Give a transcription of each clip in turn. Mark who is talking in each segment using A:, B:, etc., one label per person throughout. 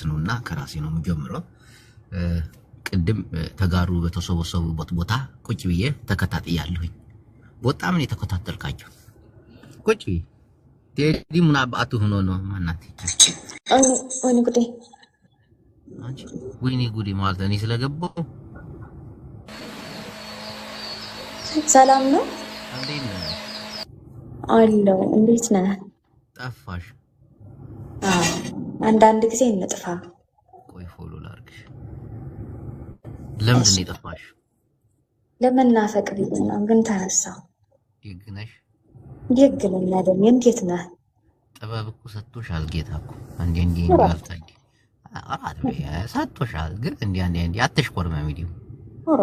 A: ነውና ከራሴ ነው የምጀምረው ቅድም ተጋሩ በተሰበሰቡበት ቦታ ቁጭ ብዬ ተከታትያለሁኝ በጣም ነው የተከታተልካቸው ቁጭ ቴዲ ምን አባቱ ሆኖ ነው ማናት
B: ወይኔ ጉዴ
A: አንቺ ወይኔ ጉዴ ማለት ነው ስለገባው
B: ሰላም ነው
A: እንዴት ነህ
B: አሎ እንዴት ነህ
A: ጠፋሽ
B: አንዳንድ ጊዜ እንጥፋ
A: ቆይ ፎሎ ላርግሽ ለምን ነው የጠፋሽ
B: ለመናፈቅ ቢሆን ግን ተረሳው
A: ይግነሽ
B: ይግነኛ ደም እንዴት ነህ
A: ጥበብ እኮ ሰጥቶሻል ጌታኮ አንዴ ያልታኝ አራት ሰጥቶሻል ግን እንዴ አትሽቆርም ቪዲዮ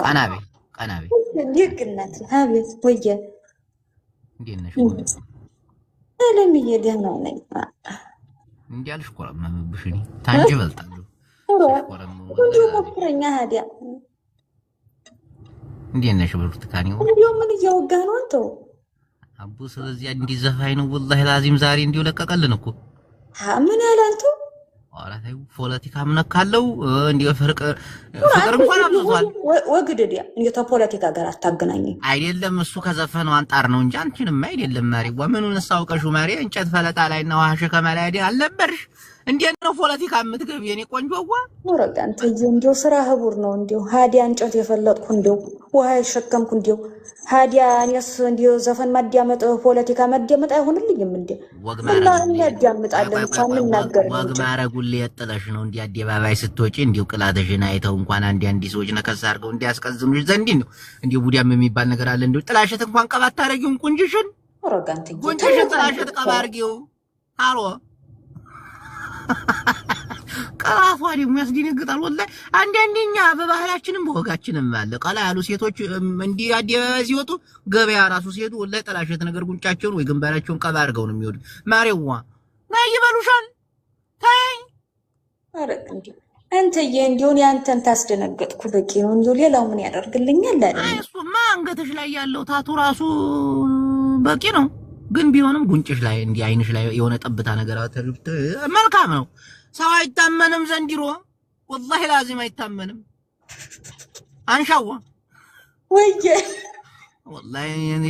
A: ቀናቤ
B: ይግነት አቤት ወየ
A: እንዴት ነሽ
B: ለምን ይደና ነኝ
A: እንዴ አልሽቆርምብሽኒ ታንጂ በልጣለሁ
B: እንዴው ሞክረኛ ሀዲያ
A: እንዴት ነሽ ብርቱካኔው
B: እንዴው ምን እያወጋ ነው አንተ
A: አቡ ስለዚህ እንዲ ዘፋይ ነው والله ላዚም ዛሬ እንዲው ለቀቀልን እኮ
B: ምን ያላንተ
A: አራታዩ ፖለቲካ ምነካለው እንዲው ፍቅር እንኳን አብዟል
B: ወግደዲያ እንዴ ፖለቲካ ጋር አታገናኝ
A: አይደለም እሱ ከዘፈነው አንጣር ነው እንጂ አንቺንም አይደለም ማሪ ወምኑን ሳውቀሹ ማሪ እንጨት ፈለጣ ላይና ዋሽ ከመላዲ አልነበርሽ እንዴት ነው ፖለቲካ የምትገብ የኔ ቆንጆዋ
B: ወረጋንተ እንዴው ስራ ህቡር ነው እንዴው ሃዲያ እንጨት የፈለጥኩ እንዴው ውሃ ይሸከምኩ እንዴው ሃዲያ እኔስ እንዴው ዘፈን ማዲያመጥ ፖለቲካ ማዲያመጥ አይሆንልኝም እንዴ ወግማራ ያዳምጣለን ሳንናገር
A: ወግማራጉል የጥለሽ ነው እንዴ አደባባይ ስትወጪ እንዴው ቅላተሽና አይተው እንኳን አንዲ ሰዎች ነከስ አድርገው እንዲያስቀዝምሽ ዘንድ ነው እንዴው ቡዲያም የሚባል ነገር አለ እንዴው ጥላሸት እንኳን ቀባት ታረጊውን ቁንጅሽን
B: ወረጋንተ
A: ቁንጅሽን ጥላሸት ቀባርጊው አሎ ቀላቷ ደግሞ ያስደነግጣል ወላሂ አንደኛ በባህላችንም በወጋችንም አለ ቀላ ያሉ ሴቶች እንዲ አደባባይ ሲወጡ ገበያ ራሱ ሲሄዱ ወላሂ ጥላሸት ነገር ጉንጫቸውን ወይ ግንባራቸውን ቀባ አድርገው ነው የሚወዱ ማሬዋ ናይ ይበሉሻል ታይ
B: አረጋንተ አንተ እንዲውን ያንተን ታስደነግጥኩ በቂ ነው እንዴ ሌላው ምን ያደርግልኛል አይደል
A: እሱማ አንገትሽ ላይ ያለው ታቱ ራሱ በቂ ነው ግን ቢሆንም ጉንጭሽ ላይ እንዲ አይንሽ ላይ የሆነ ጠብታ ነገር አተርፍተ መልካም ነው ሰው አይታመንም ዘንድሮ والله لازم አይታመንም አንሻዋ
B: ወየ
A: والله እኔ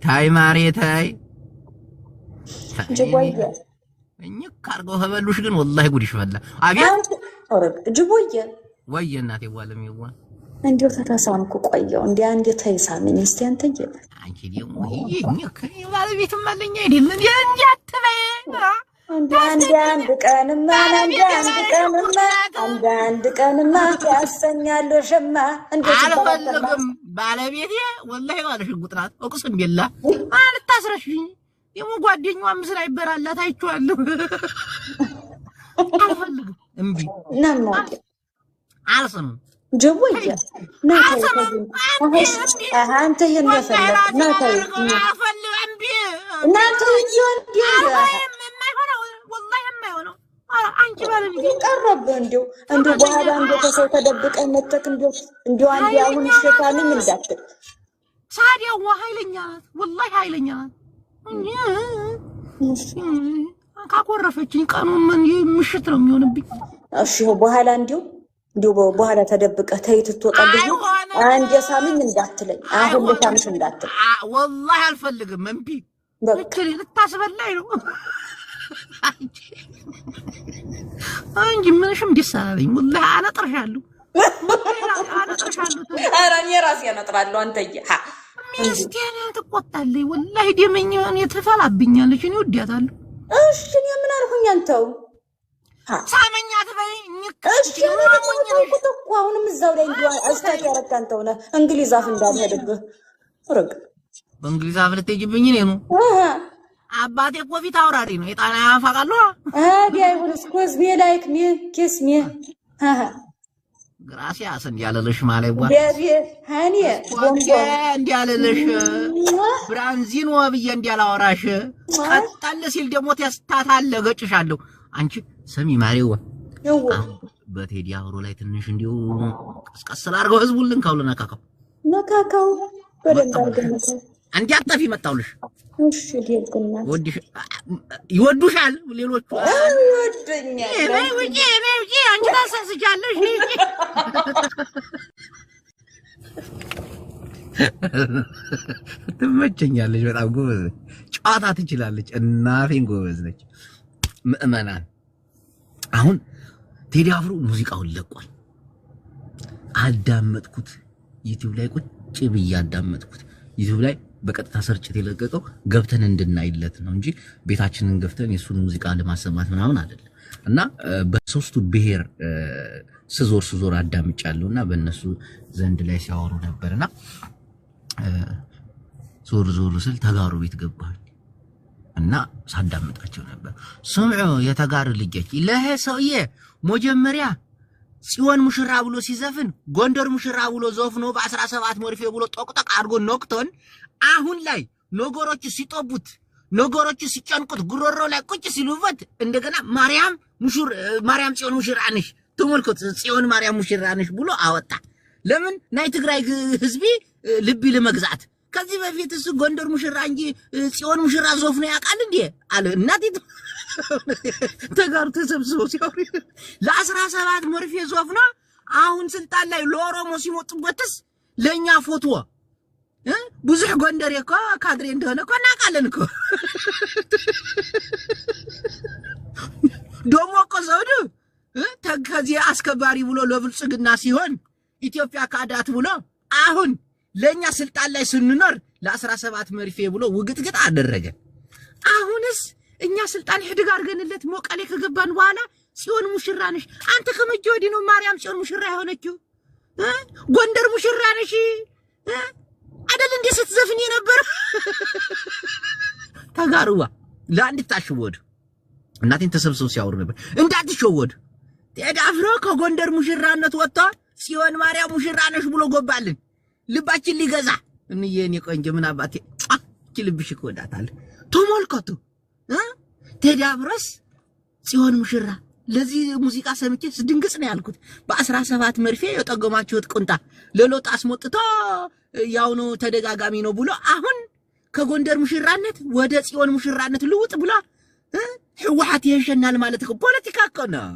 A: ታይ ማሬ ታይ
B: ጅቦየ
A: እኝክ አርገው ተበሉሽ ግን والله ጉድሽ ፈላ አቤት
B: አረግ ጅቦየ
A: ወየ እናቴ ዋለሚዋ
B: እንዴው ተታሳምኩ ቆየው እንዴ አንዴ ተይሳመኝ እስቲ አንተዬ
A: አንቺ ደግሞ እኝክ ባለቤትም አለኝ አይደል እንዴ አትበይ
B: አንድ ቀንማ ያሰኛል ሸማ
A: አልፈልግም ባለቤቴ والله ባለሽ ጉጥራት እቁስም ቢላ አልታስረሽኝ የሙ ጓደኛዋ ምስል አይበራላት አይቻለሁ አልፈልግም እምቢ
B: ነማት
A: አልሰም
B: ጀቦየ አንተ የነፈለ ናታይ
A: እምቢ
B: ናታይ ይወንድ
A: አንቺ ባለቤት
B: ይቀርብ እንዴው በኋላ ተሰው ተደብቀ መተክ እንዴው አንዴ አሁን ሸታልኝ እንዳትል
A: ሳዲያው ኃይለኛ والله ኃይለኛ ካቆረፈችኝ ቀኑ ምን ምሽት ነው የሚሆንብኝ
B: እሺ በኋላ እንዴው በኋላ ተደብቀ ተይት ተወጣልኝ አንዴ ሳምኝ እንዳትለኝ አሁን ለታምሽ እንዳትል
A: والله አልፈልግም እምቢ በቃ ልታስበላኝ ነው አንቺ ምንሽም ዲሳለኝ والله አነጥርሻለሁ
B: አራኝ ራሴ አነጥራለሁ አንተዬ
A: ሚስቴን ተቆጣለኝ والله ደመኛን የተፈላብኛለች እኔ ወዲያታለሁ
B: እሺ እኔ ምን አልኩኝ አንተው
A: ሳመኛት በይኝ
B: እሺ አሁንም እዛው ላይ እንዲው አስታክ ያረካንተው ነው እንግሊዝ አፍ እንዳልሄድብህ ወረግ
A: በእንግሊዝ አፍ ልትሄጂብኝ ነው አባቴ እኮ ፊት አውራሪ ነው የጣና ያፋቃሉ
B: አዲያ ይሁንስ ኮዝ ቢ ላይክ ሚ ኪስ ሚ
A: gracias እንዲያለልሽ ማለት ዋ
B: ቤቢ ሃኒ ቦምቦ
A: እንዲያለልሽ ብራንዚኖ ብዬ እንዲያላወራሽ ቀጣለ ሲል ደሞ ተስታታለ ገጭሻለሁ አንቺ ሰሚ ማሪዋ በቴዲ አውሮ ላይ ትንሽ እንዲው ቀስቀስ አርገው ህዝቡልን ካውለ ነካካው
B: በደንብ አርገነተ
A: እንዲያጠፊ መጣውልሽ
B: እሺ ዲልኩና
A: ይወዱሻል ሌሎቹ
B: ይወዱኛል
A: ወይ አንቺ ትመቸኛለች በጣም ጎበዝ ጨዋታ ትችላለች እናቴን ጎበዝ ነች ምእመናን አሁን ቴዲ አፍሮ ሙዚቃውን ለቋል አዳመጥኩት ዩቲዩብ ላይ ቁጭ ብዬ አዳመጥኩት ዩቲዩብ ላይ በቀጥታ ሰርጭት የለቀቀው ገብተን እንድናይለት ነው እንጂ ቤታችንን ገብተን የሱን ሙዚቃ ለማሰማት ምናምን አይደለም እና በሶስቱ ብሔር ስዞር አዳምጫለሁና በእነሱ ዘንድ ላይ ሲያወሩ ነበርና ዞር ስል ተጋሩ ቤት ገባሁ እና ሳዳምጣቸው ነበር ስምዑ የተጋሩ ልጆች ለሄ ሰውዬ መጀመሪያ ጽዮን ሙሽራ ብሎ ሲዘፍን ጎንደር ሙሽራ ብሎ ዘፍኖ በ17 መርፌ ብሎ ጦቅጦቅ አድርጎ ነክቶን አሁን ላይ ነገሮች ሲጠቡት ነገሮች ሲጨንቁት ጉሮሮ ላይ ቁጭ ሲሉበት እንደገና ማርያም ጽዮን ሙሽራ ነሽ ተመልከቱ ጽዮን ማርያም ሙሽራ ነሽ ብሎ አወጣ ለምን ናይ ትግራይ ህዝቢ ልብ ለመግዛት ከዚህ በፊት እሱ ጎንደር ሙሽራ እንጂ ጽዮን ሙሽራ ዘፍኖ ያውቃል እንዴ አለ እናቴ ተጋሩ ተሰብስበው ሲያወሩ ለ17 መርፌ ዘፍኖ አሁን ስልጣን ላይ ለኦሮሞ ሲሞጥበትስ ለኛ ፎቶ ብዙ ጎንደር እኮ ካድሬ እንደሆነ እኮ እናውቃለን እኮ ደሞ እኮ ዘውዱ ከዚህ አስከባሪ ብሎ ለብልጽግና ሲሆን ኢትዮጵያ ካዳት ብሎ አሁን ለኛ ስልጣን ላይ ስንኖር ለ17 መርፌ ብሎ ውግጥግጥ አደረገ አሁንስ እኛ ስልጣን ህድግ አድርገንለት ሞቀሌ ከገባን በኋላ ጽዮን ሙሽራ ነሽ አንተ ከመጀ ወዲህ ነው ማርያም ጽዮን ሙሽራ የሆነችው ጎንደር ሙሽራ ነሽ አይደል እንዴ ስትዘፍኝ ነበር ተጋሩዋ ለአንድ ታሽወዱ እናቴን ተሰብስበው ሲያወሩ ነበር እንዳትሸወዱ ቴዲ አፍሮ ከጎንደር ሙሽራነት ወጣ ጽዮን ማርያም ሙሽራ ነሽ ብሎ ጎባልን ልባችን ሊገዛ እንየኔ ቆንጆ ምን አባቴ ልብሽ ኮዳታል ተመልከቱ ቴዲ አፍሮስ ጽዮን ሙሽራ ለዚህ ሙዚቃ ሰምቼ ድንግጽ ነው ያልኩት በ17 መርፌ የጠገማችሁት ቁንጣ ለሎጥ አስሞጥቶ ያው ነው ተደጋጋሚ ነው ብሎ አሁን ከጎንደር ሙሽራነት ወደ ጽዮን ሙሽራነት ልውጥ ብሎ ህወሓት ይሸናል ማለት እኮ ፖለቲካ እኮ ነው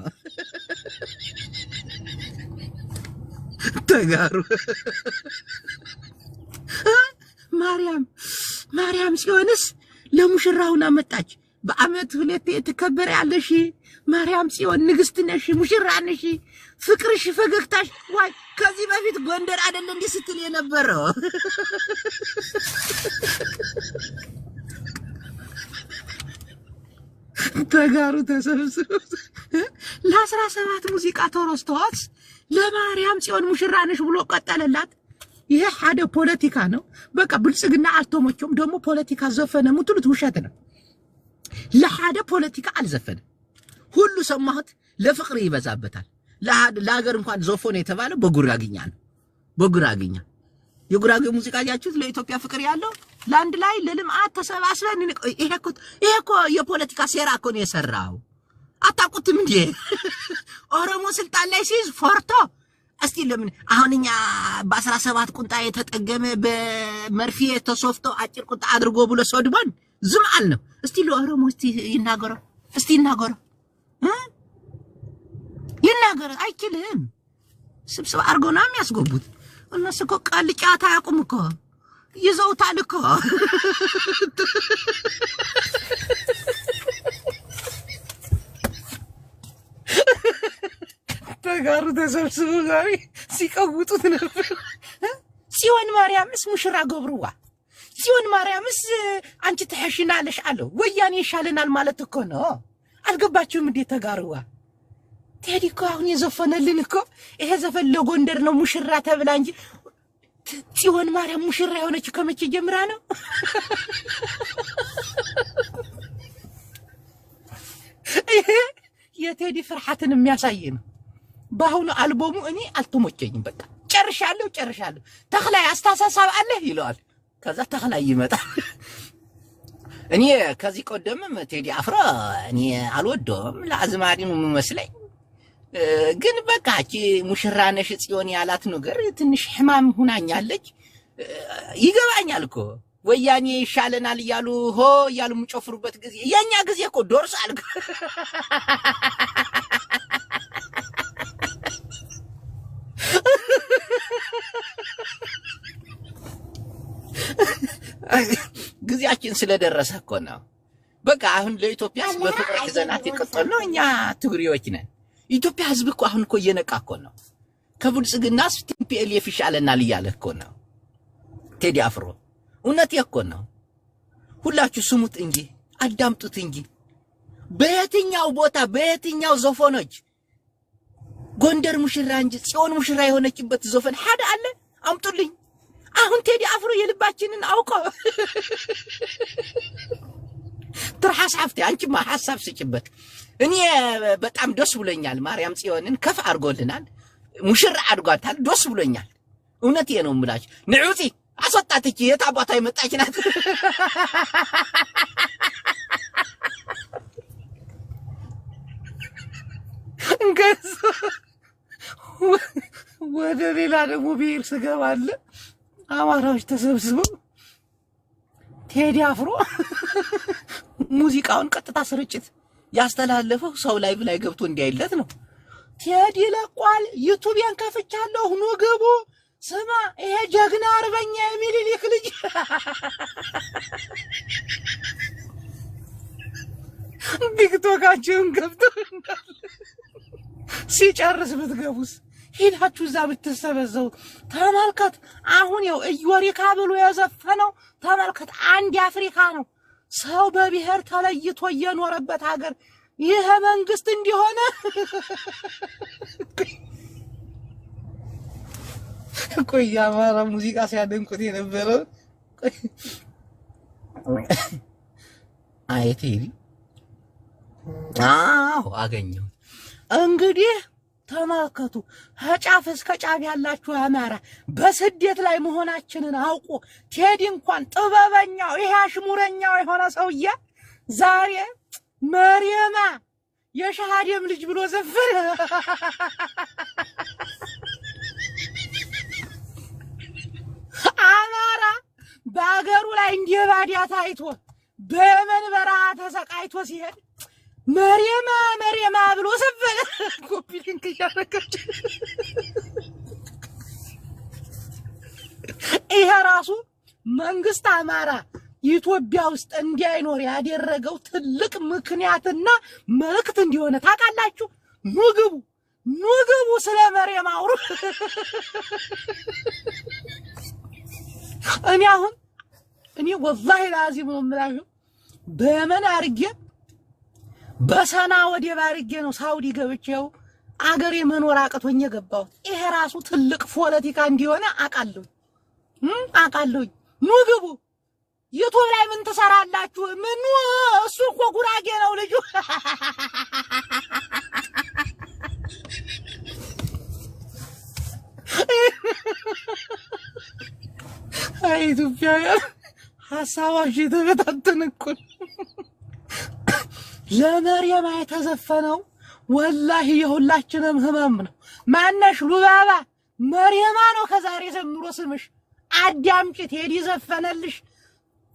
A: ተጋሩ ማርያም ጽዮንስ ለሙሽራውና መጣች በአመት ሁለቴ ተከበረ ያለሽ ማርያም ጽዮን ንግስት ነሽ ሙሽራ ነሽ ፍቅርሽ ፈገግታሽ ዋይ ከዚህ በፊት ጎንደር አይደል እንዴ ስትል የነበረው ተጋሩ ተሰብስበው ለ17 ሙዚቃ ተረስተዋት ለማርያም ጽዮን ሙሽራ ነሽ ብሎ ቀጠለላት ይሄ ሓደ ፖለቲካ ነው በቃ ብልጽግና አልተሞቸውም ደግሞ ፖለቲካ ዘፈነ ምትሉት ውሸት ነው ለሓደ ፖለቲካ አልዘፈነ ሁሉ ሰማሁት ለፍቅር ይበዛበታል ለሀገር እንኳን ዘፈነ የተባለ በጉራግኛ ነው በጉራግኛ የጉራጌ ሙዚቃ ያችሁት ለኢትዮጵያ ፍቅር ያለው ላንድ ላይ ለልማት ተሰባስበን ይሄ እኮ የፖለቲካ ሴራ እኮ ነው የሰራው አታውቁትም እንዴ ኦሮሞ ስልጣን ላይ ሲይዝ ፎርቶ እስቲ ለምን አሁንኛ በ17 ቁንጣ የተጠገመ በመርፌ ተሶፍቶ አጭር ቁንጣ አድርጎ ብሎ ሰድቦን ዝም አልነው እስቲ ለኦሮሞ እስቲ ይናገረው ይናገር አይችልም ስብስብ አርጎና የሚያስገቡት እነሱ እኮ ቃልጫታ ያቁም እኮ ይዘውታል እኮ ተጋሩ ተሰብስበው ዛሬ ሲቀውጡት ነበር ጽዮን ማርያምስ ሙሽራ ገብሩዋ ጽዮን ማርያምስ አንቺ ተሐሽናለሽ አለው ወያኔ ይሻለናል ማለት እኮ ነው አልገባችሁም እንዴ ተጋሩዋ ቴዲ እኮ አሁን የዘፈነልን እኮ ይሄ ዘፈን ለጎንደር ነው ሙሽራ ተብላ እንጂ ጽዮን ማርያም ሙሽራ የሆነች ከመቼ ጀምራ ነው የቴዲ ፍርሃትን የሚያሳይ ነው ባሁኑ አልበሙ እኔ አልተሞቸኝም በቃ ጨርሻለሁ ተخላይ አስተሳሰብ አለ ይላል ከዛ ተخላይ ይመጣል እኔ ከዚህ ቀደምም ቴዲ አፍሮ እኔ አልወደውም ለአዝማሪ ነው መስለኝ ግን በቃ እቺ ሙሽራ ነሽ ጽዮን ያላት ነገር ትንሽ ህማም ሆናኛለች ይገባኛል እኮ ወያኔ ይሻለናል ይያሉ ሆ ይያሉ ምጮፍሩበት ጊዜ የኛ ጊዜ እኮ ዶርሳል ጊዜያችን ስለደረሰ እኮ ነው። በቃ አሁን ለኢትዮጵያ በፍቅር ዘናት ይቀጥል ነው። እኛ ትግሪዎች ነን። ኢትዮጵያ ህዝብ እኮ አሁን እኮ እየነቃ እኮ ነው። ከብልጽግናስ ቲፒኤልኤፍ ይሻለናል እያለ እኮ ነው ቴዲ አፍሮ። እውነት እኮ ነው። ሁላችሁ ስሙት እንጂ አዳምጡት እንጂ በየትኛው ቦታ በየትኛው ዘፈኖች ጎንደር ሙሽራ እንጂ ጽዮን ሙሽራ የሆነችበት ዘፈን ሐደ አለ አምጡልኝ። አሁን ቴዲ አፍሮ የልባችንን አውቆ ትርሐስ ሐፍቲ አንቺማ ሐሳብ ስጭበት። እኔ በጣም ደስ ብሎኛል። ማርያም ጽዮንን ከፍ አድርጎልናል። ሙሽራ አድርጓታል። ደስ ብሎኛል። እውነቴ ነው የምላችሁ። ንዑፂ አስወጣትች የታባታ የመጣች ናት። እንገዝ ወደ ሌላ ደግሞ ብሔር ስገባለ አማራዎች ተሰብስበው ቴዲ አፍሮ ሙዚቃውን ቀጥታ ስርጭት ያስተላለፈው ሰው ላይቭ ላይ ገብቶ እንዲያይለት ነው። ቴዲ ለቋል። ዩቲዩብን ከፍቻለሁ ኑ ግቡ። ስማ ይሄ ጀግና አርበኛ የሚኒሊክ ልጅ ቲክቶካችሁን ገብቶ ሲጨርስ ብትገቡስ ሄዳችሁ እዛ ብትሰበሰቡ ተመልከት። አሁን ያው ኢዮሪካ ብሎ የዘፈነው ተመልከት። አንድ አፍሪካ ነው ሰው በብሔር ተለይቶ የኖረበት ሀገር ይሄ መንግስት እንዲሆነ ቆይ አማራ ሙዚቃ ሲያደንቁት የነበረው አይቴሪ አገኘው። እንግዲህ ተመልከቱ። ከጫፍ እስከ ጫፍ ያላችሁ አማራ በስደት ላይ መሆናችንን አውቆ ቴዲ እንኳን ጥበበኛው ይሄ አሽሙረኛው የሆነ ሰውዬ ዛሬ መርየማ የሻሃደም ልጅ ብሎ ዘፈነ። አማራ በአገሩ ላይ እንዲባዲያ ታይቶ በየመን በረሃ ተሰቃይቶ ሲሄድ መርየማ ብሎ ዘፈነ። ኮፒ ሊንክ ያደረገች ይሄ ራሱ መንግስት አማራ ኢትዮጵያ ውስጥ እንዲያይኖር ያደረገው ትልቅ ምክንያትና መልእክት እንዲሆነ ታውቃላችሁ። ኑግቡ ስለ መርየም አውሩ። እኔ ወላሂ ላዚም ነው የምላችሁ በየመን አርጌ በሰና ወዲያ አርጌ ነው ሳውዲ ገብቼው አገሬ መኖር አቅቶኝ የገባሁት። ይሄ ራሱ ትልቅ ፖለቲካ እንዲሆነ አውቃለሁ። ኑግቡ ዩቲዩብ ላይ ምን ትሰራላችሁ? ምን እሱ እኮ ጉራጌ ነው ልጁ። አይ ኢትዮጵያ ሐሳባችሁ የተበታተነ እኮ ለመርየም የተዘፈነው ወላሂ የሁላችንም ህመም ነው። ማነሽ ሉባባ መርየማ ነው ከዛሬ ጀምሮ ስምሽ። አዳምጪ ቴዲ ዘፈነልሽ።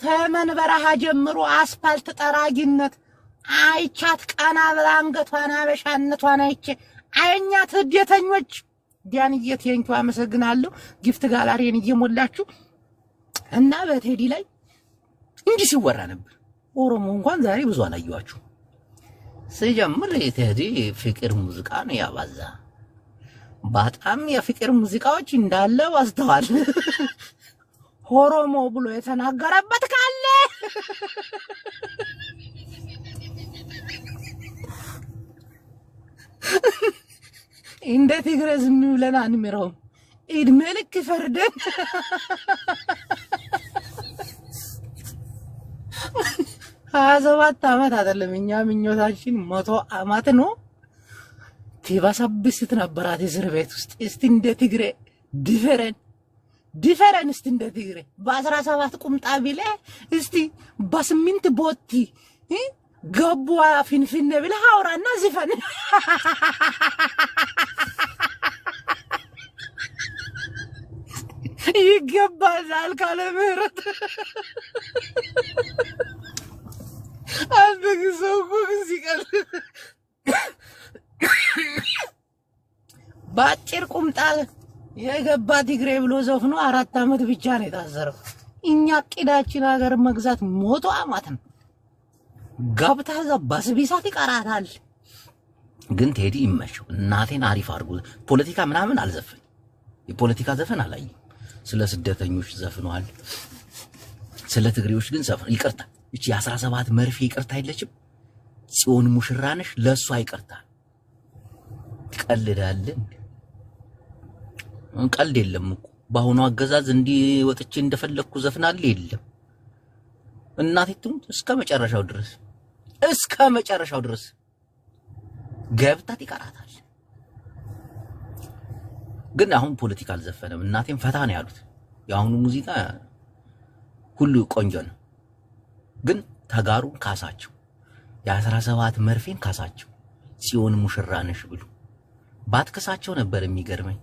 A: ተመን በረሃ ጀምሮ አስፋልት ጠራጊነት አይቻት ቀና ብላ አንገቷን አበሻነቷን አይቼ አይኛት ህደተኞች ዲያንዬ ቴንኪው አመሰግናለሁ። ጊፍት ጋላሪን እየሞላችሁ እና በቴዲ ላይ እንዲህ ሲወራ ነበር። ኦሮሞ እንኳን ዛሬ ብዙ አላየዋችሁ። ሲጀምር የቴዲ ፍቅር ሙዚቃ ነው ያባዛ። በጣም የፍቅር ሙዚቃዎች እንዳለ ዋስተዋል። ኦሮሞ ብሎ የተናገረበት ካለ እንደ ትግሬ ዝም ብለን አንምረውም። ዕድሜ ልክ ፈርደን 27 ዓመት አይደለም እኛ ምኞታችን 100 ዓመት ነው። ትባሰብስት ነበራት እስር ቤት ውስጥ። እስቲ እንደ ትግሬ ዲፈረን እስቲ እንደ ትግሬ በ17 ቁምጣ ቢለ እስቲ በ8 ቦቲ ገቧ ፊንፊኔ ብለ አውራና ዝፈን። ይገባል ካለ ምህረት አንደግ ሰው ሲቀር ባጭር ቁምጣ የገባ ትግሬ ብሎ ዘፍኖ 4 ዓመት ብቻ ነው የታሰረው። እኛ ቂዳችን ሀገር መግዛት ሞቶ አማት ነው። ገብታ እዛ በስቢሳት ይቀራታል። ግን ቴዲ ይመቸው እናቴን አሪፍ አድርጎ ፖለቲካ ምናምን አልዘፈን የፖለቲካ ዘፈን አላየም። ስለ ስደተኞች ዘፍኗል። ስለ ትግሬዎች ግን ዘፈን ይቅርታ እቺ 17 መርፌ ይቅርታ አይለችም። ጽዮን ሙሽራነሽ ለሷ ይቅርታ ቀልዳለን። ቀልድ የለም እኮ በአሁኑ አገዛዝ እንዲህ ወጥቼ እንደፈለኩ ዘፍናል የለም። እናቴ ትሙት እስከ መጨረሻው ድረስ ገብታት ይቀራታል። ግን አሁን ፖለቲካ አልዘፈነም። እናቴም ፈታ ነው ያሉት። የአሁኑ ሙዚቃ ሁሉ ቆንጆ ነው። ግን ተጋሩን ካሳቸው የ17 መርፌን ካሳቸው ጽዮን ሙሽራ ነሽ ብሉ ባትከሳቸው ነበር የሚገርመኝ።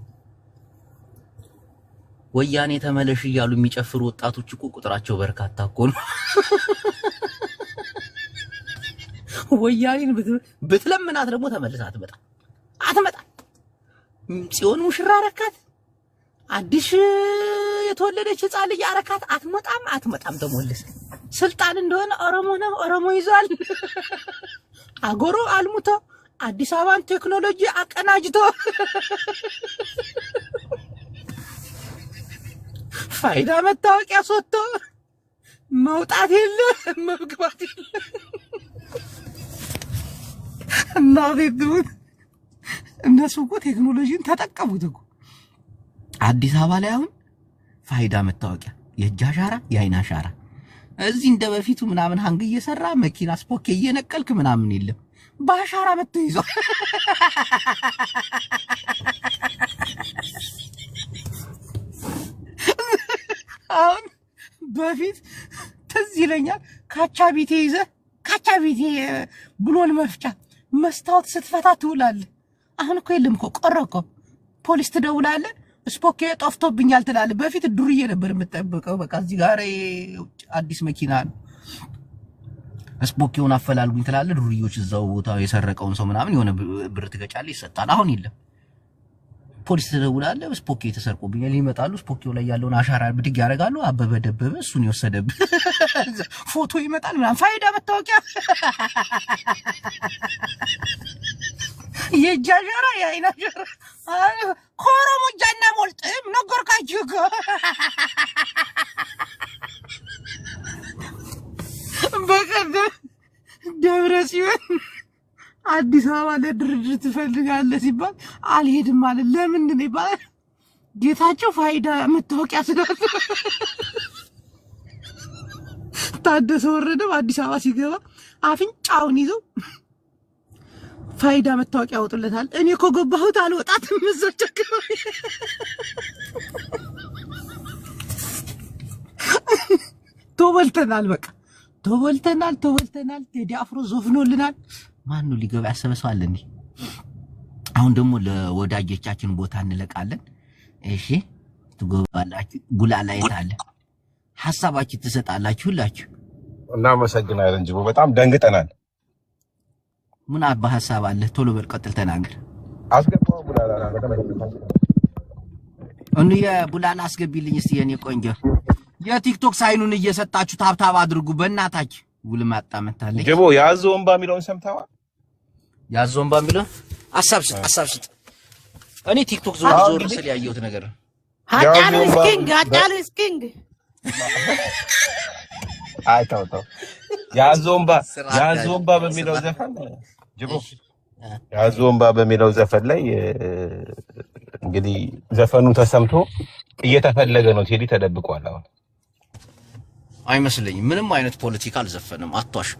A: ወያኔ ተመለሽ እያሉ የሚጨፍሩ ወጣቶች እኮ ቁጥራቸው በርካታ እኮ ነው። ወያኔን ብትለምናት ደግሞ ተመልሳ አትመጣም። ጽዮን ሙሽራ አረካት። አዲስ የተወለደች ሕፃን ልጅ አረካት። አትመጣም ተሞልስ ስልጣን እንደሆነ ኦሮሞ ይዟል። አጎሮ አልሙቶ አዲስ አበባን ቴክኖሎጂ አቀናጅቶ ፋይዳ መታወቂያ ሰጥቶ መውጣት የለ መግባት የለ እና ቤቱን እነሱ እኮ ቴክኖሎጂን ተጠቀሙት እኮ። አዲስ አበባ ላይ አሁን ፋይዳ መታወቂያ፣ የእጅ አሻራ፣ የአይን አሻራ እዚህ እንደ በፊቱ ምናምን ሃንግ እየሰራ መኪና ስፖኬ እየነቀልክ ምናምን የለም። በአሻራ መጥቶ ይዟል። አሁን በፊት ትዝ ይለኛል ካቻቢቴ ብሎን መፍጫ መስታወት ስትፈታ ትውላለህ። አሁን እኮ የለም እኮ ቀረ እኮ። ፖሊስ ትደውላለህ፣ ስፖኬ ጠፍቶብኛል ትላለህ። በፊት ዱርዬ ነበር የምትጠብቀው። በቃ እዚህ ጋር አዲስ መኪና ነው ስፖኬውን አፈላልጉኝ ትላለህ። ዱርዬዎች እዛው ቦታው የሰረቀውን ሰው ምናምን የሆነ ብር ትገጫለህ፣ ይሰጣል። አሁን የለም። ፖሊስ ትደውላለህ፣ ስፖኬ ተሰርቆብኛል ይመጣሉ። ስፖኬው ላይ ያለውን አሻራ ብድግ ያደርጋሉ። አበበ ደበበ እሱን የወሰደብህ ፎቶ ይመጣል ምናምን። ፋይዳ መታወቂያ፣ የእጅ አሻራ፣ የአይን አሻራ። ከኦሮሞ እጃና ሞልጥም ነገርካችሁ እኮ። በቀደም ደብረ ጽዮን አዲስ አበባ ለድርድር ትፈልጋለህ ሲባል አልሄድም ማለት ለምንድን ነው ይባላል። ጌታቸው ፋይዳ መታወቂያ ስላለ ታደሰ ወረደም አዲስ አበባ ሲገባ አፍንጫውን ይዘው ፋይዳ መታወቂያ ያወጡለታል። እኔ እኮ ገባሁት አልወጣትም መዘጨከው ተወልተናል። በቃ ተወልተናል። ቴዲ አፍሮ ዘፍኖልናል። ማን ነው ሊገባ ያሰበሰው አለ እንዴ? አሁን ደግሞ ለወዳጆቻችን ቦታ እንለቃለን። እሺ ትገባላችሁ። ጉላላ የት አለ? ሐሳባችሁ ትሰጣላችሁ ሁላችሁ።
C: እናመሰግናለን ጅቦ፣ በጣም ደንግጠናል።
A: ምን አባ ሐሳብ አለ? ቶሎ በል ቀጥል ተናገር።
C: አስገባው ጉላላ
A: እኑ የቡላላ አስገቢልኝ እስቲ የኔ ቆንጆ። የቲክቶክ ሳይኑን እየሰጣችሁ ታብታብ አድርጉ በእናታችሁ። ውልማጣ መታለች
C: ጅቦ። ያዞ ወንባ የሚለውን ሰምተዋል?
A: ያዞ ወንባ የሚለው ሐሳብ ስጥ። እኔ ቲክቶክ ዞር ስል ያየሁት ነገር ነው።
D: አጫሉ ስኪንግ
C: አይታው ያዞ ወንባ በሚለው ዘፈን ጅቦ፣ ያዞ ወንባ በሚለው ዘፈን ላይ እንግዲህ ዘፈኑ ተሰምቶ እየተፈለገ ነው። ቴዲ ተደብቋል። አሁን
A: አይመስለኝም። ምንም አይነት ፖለቲካ አልዘፈንም። አቷሽ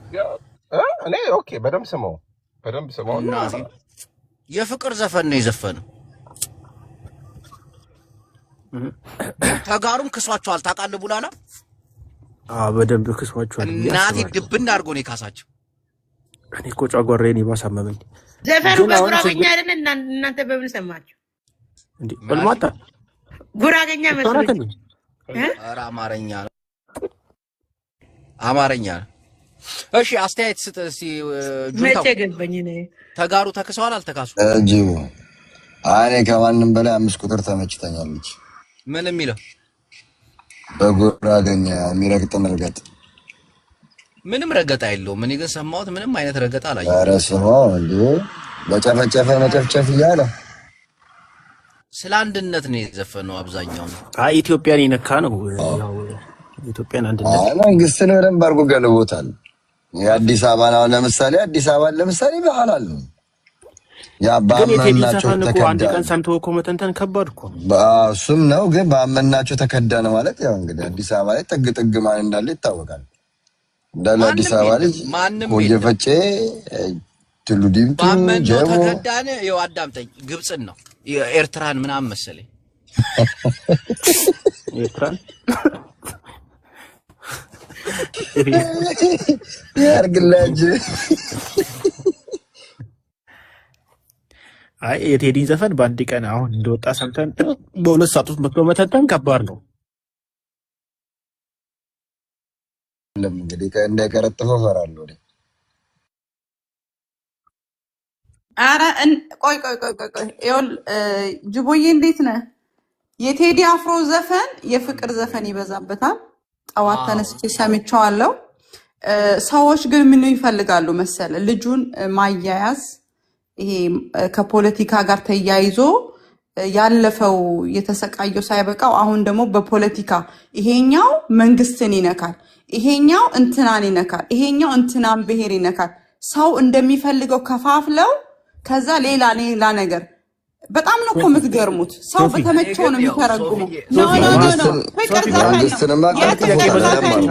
C: እኔ ኦኬ፣ በደንብ ስማው።
A: የፍቅር ዘፈን ነው የዘፈነው። ተጋሩም ክሷቸዋል። ታውቃለህ ቡላላ?
E: በደንብ ክሷቸዋል።
A: እናቴ ድብና አድርጎ ነው የካሳቸው።
E: እኔ እኮ ጨጓራዬን ባሳመመኝ።
D: ዘፈኑ በጉራገኛ አይደል? እናንተ በምን ሰማችሁ
E: እንዴ? ወልማታ
D: ጉራገኛ መስሎኝ።
A: ኧረ አማርኛ ነው። እሺ አስተያየት ስጥ እስቲ።
D: መቼ ገባኝ ነው።
A: ተጋሩ ተከሰዋል አልተካሱ?
F: ጅቦ እኔ ከማንም በላይ 5 ቁጥር ተመችተኛለች።
A: ምን የሚለው
F: በጉራገኛ የሚረግጥ መልገጥ
A: ምንም ረገጣ የለውም። እኔ ግን ሰማሁት ምንም አይነት ረገጣ አላየሁም።
F: ኧረ ስማ እንዴ በጨፈጨፈ መጨፍጨፍ እያለ
A: ስለ አንድነት ነው የዘፈነው አብዛኛው።
E: አይ ኢትዮጵያን ይነካ ነው ያው ኢትዮጵያን አንድነት
F: መንግስትን በደንብ አድርጎ ገልቦታል። የአዲስ አበባ ነው ለምሳሌ ባህል አለ
E: ግን የቴዲ ዘፈን እኮ አንድ ቀን ሰምተው እኮ መተንተን ከባድ እኮ
F: እሱም ነው። ግን ባመናቸው ተከዳነ ማለት ያው እንግዲህ አዲስ አበባ ላይ ጥግ ማን እንዳለ ይታወቃል። እንዳለ አዲስ አበባ ላይ ወየፈጨ ትሉዲምቱ ጀሞ
A: ተከዳነ። ይኸው አዳምጠኝ፣ ግብጽን ነው ኤርትራን ምናምን መሰለኝ
E: ኤርትራን
F: ያርግላጅ
E: አይ የቴዲ ዘፈን በአንድ ቀን አሁን እንደወጣ ሰምተን በሁለት ሰዓት ውስጥ መጥቶ መተንተን ከባድ ነው።
F: እንግዲህ እንዳይቀረጥፈው ፈራለሁ።
G: አረ ቆይ ይኸውልህ ጅቦዬ እንዴት ነህ? የቴዲ አፍሮ ዘፈን የፍቅር ዘፈን ይበዛበታል። ጠዋት ተነስቼ ሰምቼዋለሁ። ሰዎች ግን ምን ይፈልጋሉ መሰለ ልጁን ማያያዝ ይሄ ከፖለቲካ ጋር ተያይዞ ያለፈው የተሰቃየው ሳይበቃው አሁን ደግሞ በፖለቲካ ይሄኛው መንግስትን ይነካል፣ ይሄኛው እንትናን ይነካል፣ ይሄኛው እንትናን ብሄር ይነካል። ሰው እንደሚፈልገው ከፋፍለው ከዛ ሌላ ነገር በጣም ነው እኮ የምትገርሙት። ሰው በተመቸው ነው የሚተረጉመው። ፍቅር ዘፈን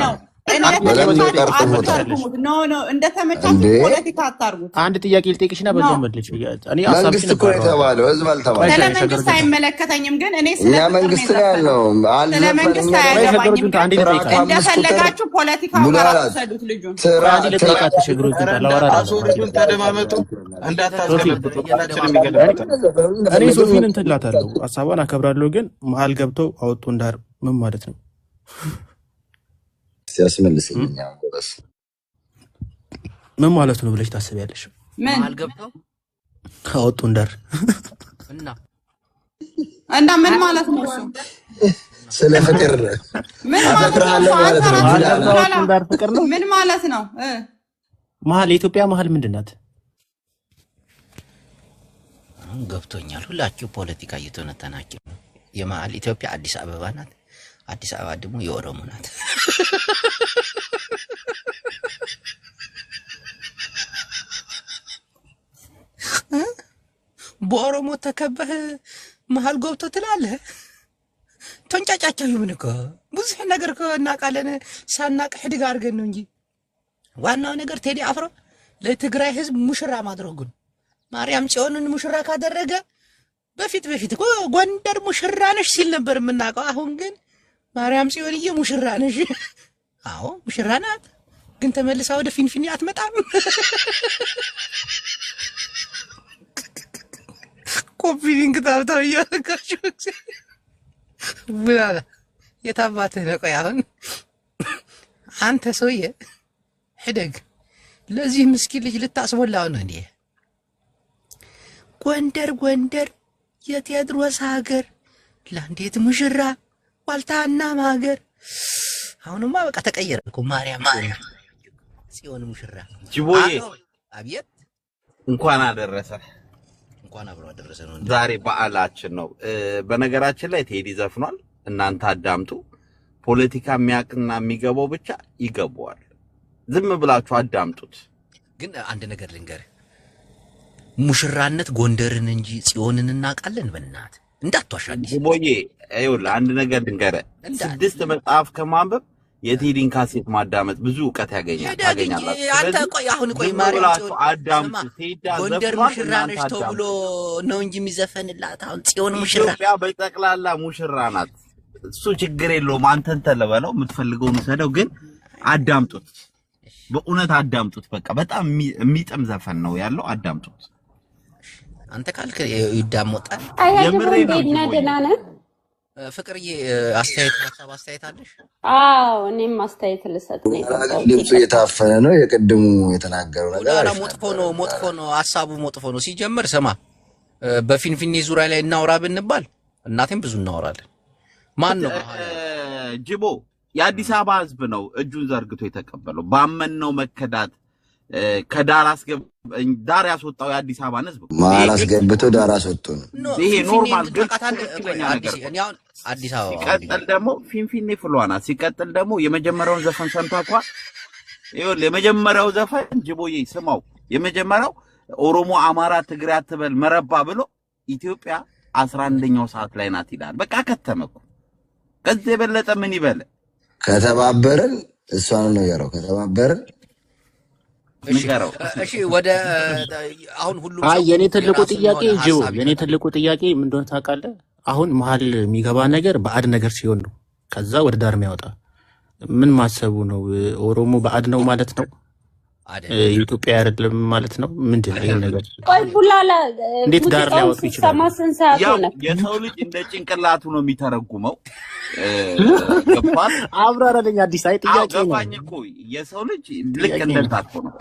G: ነው እንደተመቻችሁ ፖለቲካ አታርጉት።
E: አንድ ጥያቄ ልጠይቅሽና በዛው መልሽ። እኔ
F: መንግስት እኮ የተባለው ህዝብ አልተባለም።
G: ስለ መንግስት አይመለከተኝም፣ ግን እኔ ስለ
F: መንግስት ያለው
G: ስለ መንግስት አያገባኝም። እንደፈለጋችሁ ፖለቲካ ጋር አትሰዱት። ልጁን
E: አንድ ልጠይቃት ተሸግሮ
C: አሶሪቱን ተደማመጡ እንዳታስገለብጡ ሁላችንም ይገደላል።
E: እኔ ሶፊን እንትላታለሁ ሐሳቧን አከብራለሁ፣ ግን መሀል ገብተው አወጡ እንዳር ምን ማለት ነው?
F: ያስመልስልኝ
E: ምን ማለት ነው ብለሽ ታስቢያለሽ?
G: ምን
A: አልገባው
E: አወጡ እንዳር
G: እና ምን ማለት ነው? እሱ
F: ስለ ፍቅር
G: ምን ማለት
E: ነው?
G: ምን ማለት ነው?
E: መሀል የኢትዮጵያ መሀል ምንድን ናት?
A: ገብቶኛል። ሁላችሁ ፖለቲካ እየተነተናችሁ ነው። የመሀል ኢትዮጵያ አዲስ አበባ ናት። አዲስ አበባ ደግሞ የኦሮሞ ናት። በኦሮሞ ተከበህ መሀል ገብቶ ትላለህ። ተንጫጫቸው ይሁን እኮ ብዙ ነገር እኮ እናውቃለን። ሳናቅ ሕድግ አድርገን ነው እንጂ ዋናው ነገር ቴዲ አፍሮ ለትግራይ ህዝብ ሙሽራ ማድረጉን ማርያም ጽዮንን ሙሽራ ካደረገ በፊት እኮ ጎንደር ሙሽራ ነሽ ሲል ነበር የምናውቀው። አሁን ግን ማርያም ጽዮንዬ ሙሽራ ነሽ። አዎ ሙሽራ ናት፣ ግን ተመልሳ ወደ ፊንፊኔ አትመጣም። ኮፒ ሊንክ ታብታው እያደረጋችሁ ብላላ የታባትህ ነው። ቆይ አሁን አንተ ሰውዬ ሕደግ ለዚህ ምስኪን ልጅ ልታስቦላው ነው እንዴ? ጎንደር የቴዎድሮስ ሀገር ለአንዴት ሙሽራ ዋልታና ማገር። አሁንማ በቃ ተቀየረ እኮ ማርያም ጽዮን ሙሽራ።
C: ጅቦዬ
A: አብየት
C: እንኳን አደረሰ።
A: እንኳን አብሮ አደረሰ ነው።
C: ዛሬ በዓላችን ነው። በነገራችን ላይ ቴዲ ዘፍኗል። እናንተ አዳምጡ። ፖለቲካ የሚያውቅና የሚገባው ብቻ ይገባዋል። ዝም ብላችሁ አዳምጡት።
A: ግን አንድ ነገር ልንገር፣ ሙሽራነት ጎንደርን እንጂ ጽዮንን እናውቃለን። በእናት እንዳትዋሻዲ
C: ጅቦዬ። ይኸውልህ አንድ ነገር ልንገርህ፣ 6 መጽሐፍ ከማንበብ የቴዲን ካሴት ማዳመጥ ብዙ ዕውቀት ታገኛላችሁ።
A: አንተ ቆይ ማርያም
C: አዳምጡ።
A: ጎንደር ሙሽራ ነሽ ተብሎ ነው እንጂ የሚዘፈንላት። አሁን ጽዮን ሙሽራ
C: ኢትዮጵያ በጠቅላላ ሙሽራ ናት። እሱ ችግር የለውም። አንተን ተለበለው የምትፈልገውን ሰደው፣ ግን አዳምጡት። በእውነት አዳምጡት። በቃ በጣም የሚጥም ዘፈን ነው ያለው። አዳምጡት።
A: አንተ ካልክ ይዳሞጣል።
C: የምሬ ነው።
H: ደህና ነህ
A: ፍቅርዬ? አስተያየት አለሽ?
H: አዎ እኔም አስተያየት ልሰጥ ነው።
F: ልብሱ እየታፈነ ነው። የቅድሙ የተናገረው ነገር
A: መጥፎ ነው። ሐሳቡ መጥፎ ነው። ሲጀምር ስማ፣ በፊንፊኔ ዙሪያ ላይ እናውራ ብንባል እናቴም ብዙ እናወራለን። ማን ነው
C: ጅቦ የአዲስ አበባ ህዝብ ነው እጁን ዘርግቶ የተቀበለው ባመነው መከዳት ከዳር ዳር ያስወጣው የአዲስ አበባን ህዝብ
F: ማል አስገብቶ ዳር አስወጡ ነው
C: ይሄ ኖርማል ግን አዲስ አበባ ሲቀጥል ደግሞ ፊንፊኔ ፍሏና ሲቀጥል ደግሞ የመጀመሪያውን ዘፈን ሰምታችኋል ይኸውልህ የመጀመሪያው ዘፈን ጅቦዬ ስማው የመጀመሪያው ኦሮሞ አማራ ትግሬ አትበል መረባ ብሎ ኢትዮጵያ 11ኛው ሰዓት ላይ ናት ይላል በቃ ከተመኩ ከዚህ የበለጠ ምን ይበለ
F: ከተባበረን እሷን ነው ያረው ከተባበረን
I: እሺ ወደ አሁን ሁሉ
E: የኔ ትልቁ ጥያቄ ጅቦ የኔ ትልቁ ጥያቄ ምን እንደሆነ ታውቃለህ አሁን መሀል የሚገባ ነገር ባዕድ ነገር ሲሆን ነው ከዛ ወደ ዳር የሚያወጣ ምን ማሰቡ ነው ኦሮሞ ባዕድ ነው ማለት ነው ኢትዮጵያ አይደለም ማለት ነው ምንድነው ይሄ ነገር
H: ቆይ ቡላላ
E: እንዴት ዳር ሊያወጡ ይችላል
C: ያው የሰው ልጅ እንደ ጭንቅላቱ ነው የሚተረጉመው ገባል
E: አብራራለኝ አዲስ አይ ጥያቄ ነው
C: ገባኝ እኮ የሰው ልጅ ልክ እንደታቆ ነው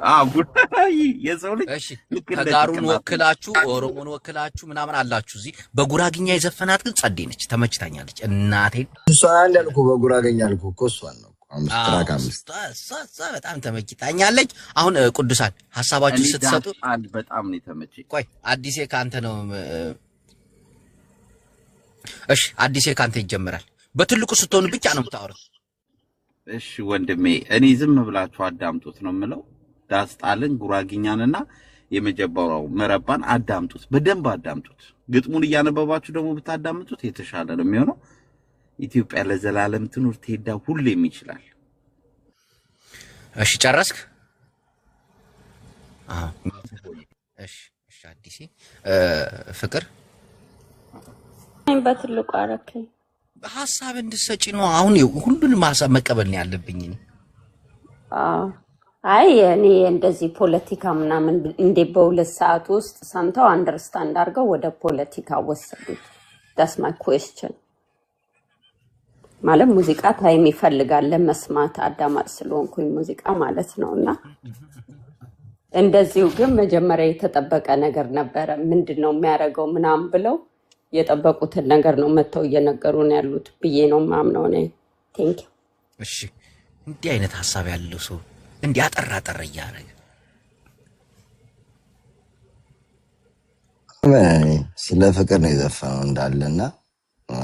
C: የሰው ልጅ ልክ
I: ተጋሩን ወክላችሁ ኦሮሞን ወክላችሁ ምናምን አላችሁ እዚህ በጉራግኛ የዘፈናት ግን ጸዴ ነች ተመችታኛለች እናቴ
F: እሷን ያልኩ በጉራግኛ ያልኩ እኮ እሷን ነው አምስት
I: በጣም ተመችታኛለች አሁን ቅዱሳን ሐሳባችሁ ስትሰጡ
C: በጣም ነው ተመችኝ
I: ቆይ አዲስ ካንተ ነው እሺ አዲስ ካንተ ይጀምራል በትልቁ ስትሆኑ ብቻ ነው የምታወሩት
C: እሺ ወንድሜ እኔ ዝም ብላችሁ አዳምጡት ነው የምለው ዳስጣልን ጉራግኛንና የመጀመሪያው መረባን አዳምጡት በደንብ አዳምጡት ግጥሙን እያነበባችሁ ደግሞ ብታዳምጡት የተሻለ ነው የሚሆነው ኢትዮጵያ ለዘላለም ትኑር ትሄዳ ሁሌም ይችላል
I: እሺ ጨረስክ እሺ አዲስ ፍቅር
H: በትልቁ አረከኝ
I: ሐሳብ እንድሰጪ ነው አሁን ሁሉንም ሐሳብ መቀበል ነው ያለብኝ
H: አይ እኔ እንደዚህ ፖለቲካ ምናምን እንደ በሁለት ሰዓት ውስጥ ሰምተው አንደርስታንድ አድርገው ወደ ፖለቲካ ወሰዱት that's my question ማለት ሙዚቃ ታይም ይፈልጋል ለመስማት አዳማጭ ስለሆንኩኝ ሙዚቃ ማለት ነውና እንደዚሁ ግን መጀመሪያ የተጠበቀ ነገር ነበር ምንድነው የሚያረጋው ምናምን ብለው የጠበቁትን ነገር ነው መተው እየነገሩን ያሉት ብዬ ነው ማምነው ነኝ ቴንክ ዩ
I: እሺ እንዲህ አይነት ሐሳብ ያለው ሰው እንዲህ አጠራጠረ ያረጋ
F: ስለ ፍቅር ነው የዘፈነው እንዳለና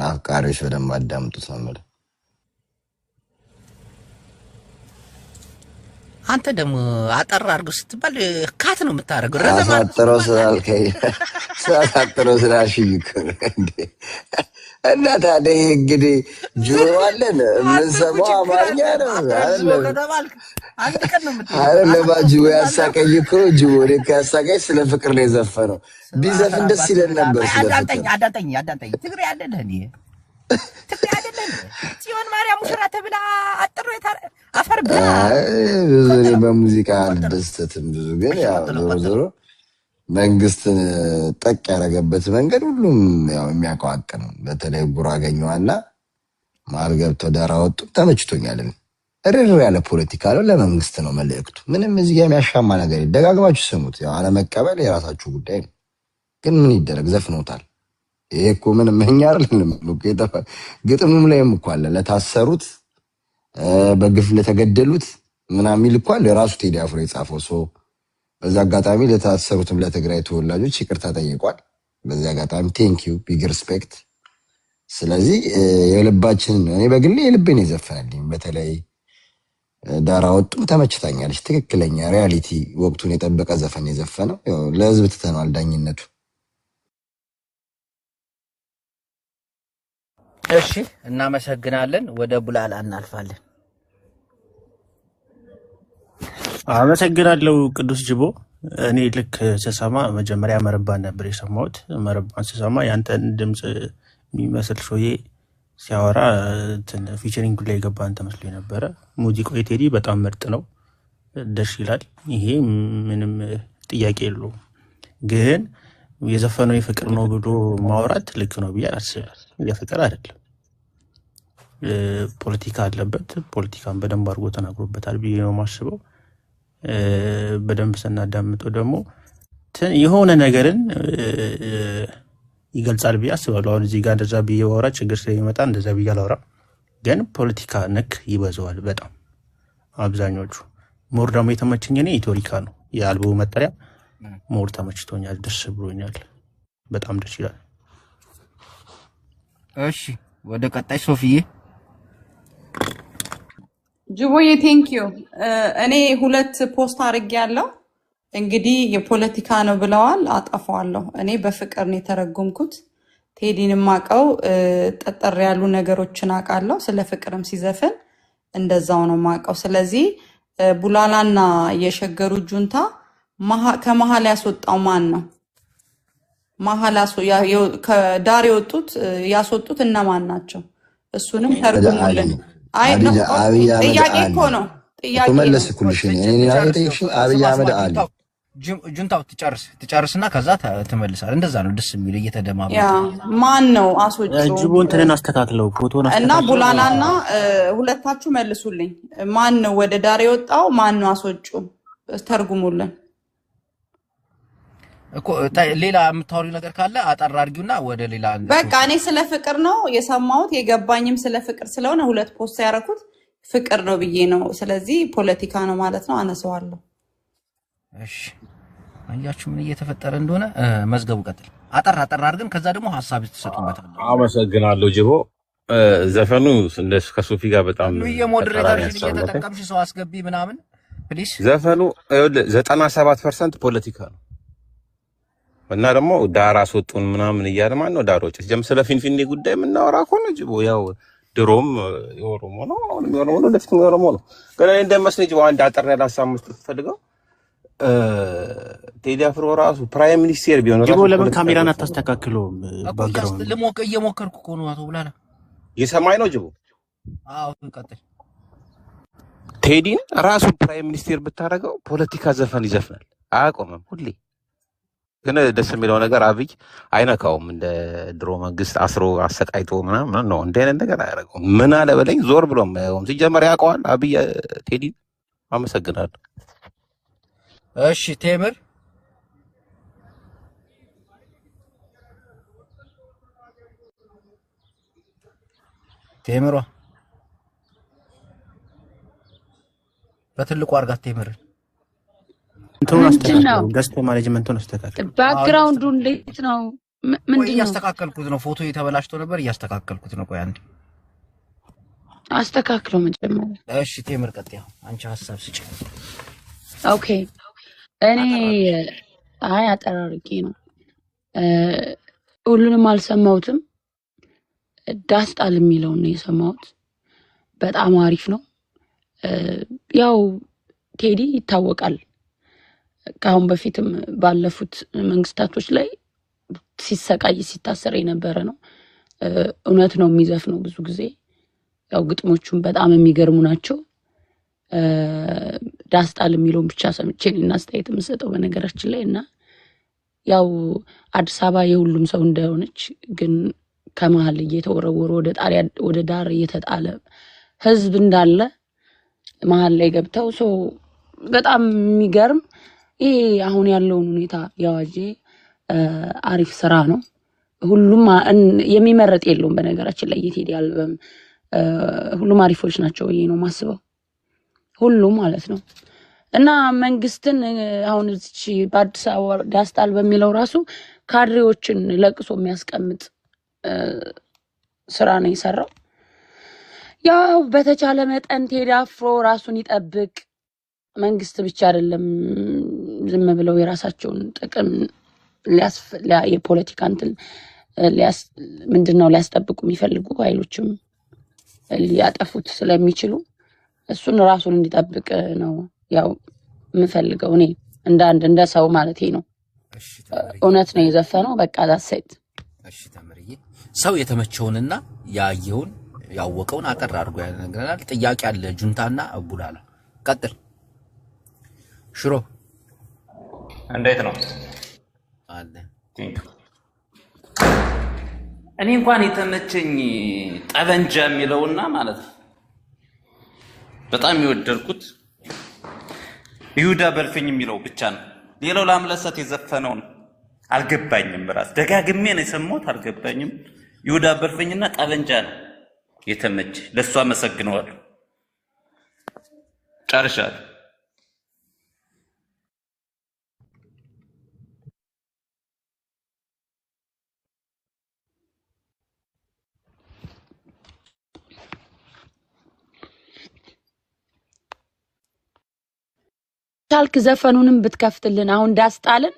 F: አፍቃሪዎች በደንብ አዳምጡት ነው ማለት
I: አንተ ደግሞ አጠራ አድርገው ስትባል ካት ነው የምታረገው
F: አሳጥረው ስላልከኝ አሳጥረው ስላልሽኝ እንዴ እና ታዲያ እንግዲህ ጆሮ አለን የምንሰማው አማርኛ ነው
I: አንድ ቀን ነው የምትለው
F: አይደለም ጅቦ ያሳቀኝ እኮ ጅቦ ያሳቀኝ ስለ ፍቅር ነው የዘፈነው ቢዘፍን ደስ ይለን ነበር ስለ ፍቅር
I: አዳምጠኝ ትግሬ አይደለህ እንዴ ትግሬ አይደለህ ጽዮን ማርያም ሙሽራ ተብላ አጥሮ አፈር ብላ
F: ብዙ በሙዚቃ አልደስተትም ብዙ ግን ያው ዞሮ መንግስትን ጠቅ ያረገበት መንገድ ሁሉም ያው የሚያቋቅ ነው በተለይ ጉራገኛዋና ማል ገብቶ ዳራ ወጡ ተመችቶኛል እርር ያለ ፖለቲካ ነው ለመንግስት ነው መልእክቱ ምንም እዚህ ጋር የሚያሻማ ነገር ደጋግማችሁ ስሙት ያው አለመቀበል የራሳችሁ ጉዳይ ነው ግን ምን ይደረግ ዘፍኖታል ይሄ እኮ ምንም እኛ አይደለም ግጥሙም ላይም እኮ አለ ለታሰሩት በግፍ ለተገደሉት ምናምን ይልኳል የራሱ ቴዲ አፍሮ የጻፈው ሰው በዛ አጋጣሚ ለታሰሩትም ለትግራይ ተወላጆች ይቅርታ ጠይቋል በዛ አጋጣሚ ቴንክ ዩ ቢግ ሪስፔክት ስለዚህ የልባችን እኔ በግሌ የልቤን የዘፈነልኝ በተለይ ዳራ ወጡም ተመችታኛለች ትክክለኛ ሪያሊቲ ወቅቱን የጠበቀ ዘፈን የዘፈነው ለህዝብ ትተናል ዳኝነቱ
I: እሺ እናመሰግናለን ወደ ቡላላ እናልፋለን
E: አመሰግናለሁ ቅዱስ ጅቦ እኔ ልክ ስሰማ መጀመሪያ መረባን ነበር የሰማሁት መረባን ስሰማ ያንተን ድምጽ የሚመስል ሾዬ ሲያወራ ፊቸሪንግ ላይ ገባን ተመስሎ ነበር ሙዚቃው የቴዲ በጣም ምርጥ ነው ደስ ይላል ይሄ ምንም ጥያቄ የለውም ግን የዘፈነው የፍቅር ነው ብሎ ማውራት ልክ ነው ብዬ አስባለሁ የፍቅር አይደለም ፖለቲካ አለበት ፖለቲካን በደንብ አድርጎ ተናግሮበታል ብዬ ነው ማስበው በደንብ ስናዳምጠው ደግሞ የሆነ ነገርን ይገልጻል ብዬ አስባለሁ አሁን እዚህ ጋር እንደዛ ብዬ ወራ ችግር ስለሚመጣ እንደዛ ብዬ አላወራ ግን ፖለቲካ ነክ ይበዛዋል በጣም አብዛኞቹ። ሞር ደግሞ የተመቸኝ እኔ ኢትዮሪካ ነው የአልበሙ መጠሪያ። ሞር ተመችቶኛል፣ ደስ ብሎኛል፣ በጣም ደስ ይላል።
A: እሺ ወደ ቀጣይ ሶፊዬ።
G: ጅቦዬ ቴንኪዩ። እኔ 2 ፖስት አድርጌያለሁ። እንግዲህ የፖለቲካ ነው ብለዋል፣ አጠፋዋለሁ። እኔ በፍቅር ነው የተረጎምኩት። ቴዲን ማቀው ጠጠር ያሉ ነገሮችን አውቃለሁ። ስለ ፍቅርም ሲዘፍን እንደዛው ነው ማቀው። ስለዚህ ቡላላና የሸገሩ ጁንታ ከመሃል ያስወጣው ማን ነው? ከዳር የወጡት ያስወጡት እነማን ናቸው? እሱንም ተርጉሙልን። ጥያቄ እኮ ነው ጥያቄ
F: መለስኩልሽ። እኔ አብይ አህመድ አሊ
A: ጁንታው ትጨርስና ከዛ ትመልሳለህ። እንደዛ ነው ደስ የሚል እየተደማመጠ።
G: ማን ነው አስወጪው?
E: ጅቦንተን አስተካክለው ፎቶን
G: እና ቡላላና ሁለታችሁ መልሱልኝ። ማን ነው ወደ ዳር የወጣው? ማን ነው አስወጪው? ተርጉሙልን
A: እኮ። ሌላ የምታወሪው ነገር ካለ አጠር አድርጊውና ወደ ሌላ።
G: በቃ እኔ ስለ ፍቅር ነው የሰማሁት፣ የገባኝም ስለ ፍቅር ስለሆነ 2 ፖስት ያደረኩት ፍቅር ነው ብዬ ነው። ስለዚህ ፖለቲካ ነው ማለት ነው። አነሳዋለሁ።
A: እሺ አያችሁ ምን እየተፈጠረ እንደሆነ። መዝገቡ ቀጥል። አጠር አድርገን ከዛ ደግሞ ሐሳብ ተሰጡበታል።
J: አመሰግናለሁ ጅቦ። ዘፈኑ ከሶፊ ጋር በጣም
A: የሞዴሬተርሽን እየተጠቀምሽ ሰው አስገቢ ምናምን ፕሊስ።
J: ዘፈኑ 97% ፖለቲካ ነው እና ደግሞ ዳር አስወጡን ምናምን እያለ ማን ነው ዳር ወጭ ጀም ስለ ፊንፊኔ ጉዳይ የምናወራ ከሆነ ጅቦ ያው ድሮም የኦሮሞ ነው፣ አሁንም የኦሮሞ ነው፣ ለፍትም የኦሮሞ ነው። ግን እኔ እንደመስለኝ ጅቦ አንድ አጠር ያለ ሐሳብ መስጠት ፈልገው ቴዲ አፍሮ ራሱ ፕራይም ሚኒስቴር ቢሆን
E: ጅቦ ለምን ካሜራን አታስተካክለውም?
A: ባክግራውንድ እየሞከርኩ እኮ ነው። አቶ ብላላ
J: የሰማይ ነው ጅቦ።
A: አዎ ቀጥል።
J: ቴዲን ራሱ ፕራይም ሚኒስቴር ብታረገው ፖለቲካ ዘፈን ይዘፍናል፣ አያቆምም ሁሌ። ግን ደስ የሚለው ነገር አብይ አይነካውም። እንደ ድሮ መንግስት አስሮ አሰቃይቶ ምናምን ነው እንደ አይነት ነገር አያደርገውም። ምን አለ በለኝ ዞር ብሎም አያውም። ሲጀመር ያውቀዋል አብይ ቴዲን። አመሰግናለሁ።
A: እሺ ቴምር። ቴምሯ በትልቁ አርጋት ቴምር
E: እንትኑን አስተካክለው፣ ገስት ማኔጅመንቱን አስተካክለው።
K: ባክግራውንዱ እንዴት ነው? ምንድነው?
A: እያስተካከልኩት ነው። ፎቶ የተበላሽቶ ነበር፣ እያስተካከልኩት ነው። ቆይ አንዴ
K: አስተካክለው መጀመሪያ።
A: እሺ ቴምር ቀጥያ፣ አንቺ ሐሳብ ስጪ።
K: ኦኬ እኔ አጠራርቄ ነው። ሁሉንም አልሰማሁትም። ዳስጣል የሚለውን ነው የሰማሁት። በጣም አሪፍ ነው። ያው ቴዲ ይታወቃል። ከአሁን በፊትም ባለፉት መንግስታቶች ላይ ሲሰቃይ ሲታሰር የነበረ ነው። እውነት ነው የሚዘፍነው ብዙ ጊዜ። ያው ግጥሞቹም በጣም የሚገርሙ ናቸው። ዳስጣል የሚለውን ብቻ ሰምቼ እና አስተያየት የምሰጠው በነገራችን ላይ እና ያው አዲስ አበባ የሁሉም ሰው እንደሆነች ግን ከመሀል እየተወረወረ ወደ ዳር እየተጣለ ህዝብ እንዳለ መሀል ላይ ገብተው በጣም የሚገርም ይሄ አሁን ያለውን ሁኔታ ያዋጄ አሪፍ ስራ ነው። ሁሉም የሚመረጥ የለውም በነገራችን ላይ የቴዲ አልበም ሁሉም አሪፎች ናቸው ብዬ ነው ማስበው፣ ሁሉም ማለት ነው። እና መንግስትን አሁን እዚህ በአዲስ አበባ ዳስጣል በሚለው ራሱ ካድሬዎችን ለቅሶ የሚያስቀምጥ ስራ ነው የሰራው። ያው በተቻለ መጠን ቴዲ አፍሮ ራሱን ይጠብቅ። መንግስት ብቻ አይደለም ዝም ብለው የራሳቸውን ጥቅም የፖለቲካ እንትን ምንድነው ሊያስጠብቁ የሚፈልጉ ኃይሎችም ሊያጠፉት ስለሚችሉ እሱን ራሱን እንዲጠብቅ ነው ያው የምፈልገው እኔ እንደ ሰው ማለት ነው። እውነት ነው የዘፈነው። በቃ ዳሰት።
A: እሺ ተምርዬ፣ ሰው የተመቸውንና ያየውን ያወቀውን አጠር አድርጎ ያነግረናል። ጥያቄ አለ ጁንታና ቡላላ። ቀጥል ሽሮ።
L: እንዴት ነው
A: አለ?
L: እኔ እንኳን የተመቸኝ ጠበንጃ የሚለውና ማለት ነው በጣም የወደድኩት ይሁዳ በልፍኝ የሚለው ብቻ ነው። ሌላው ለአምለሰት የዘፈነው ነው አልገባኝም። ራስ ደጋግሜ ነው የሰማሁት አልገባኝም። ይሁዳ በልፍኝና ጠበንጃ ነው የተመቸ ለእሱ አመሰግነዋለሁ። ጨርሻለሁ።
K: ቻልክ ዘፈኑንም ብትከፍትልን አሁን ዳስጣልን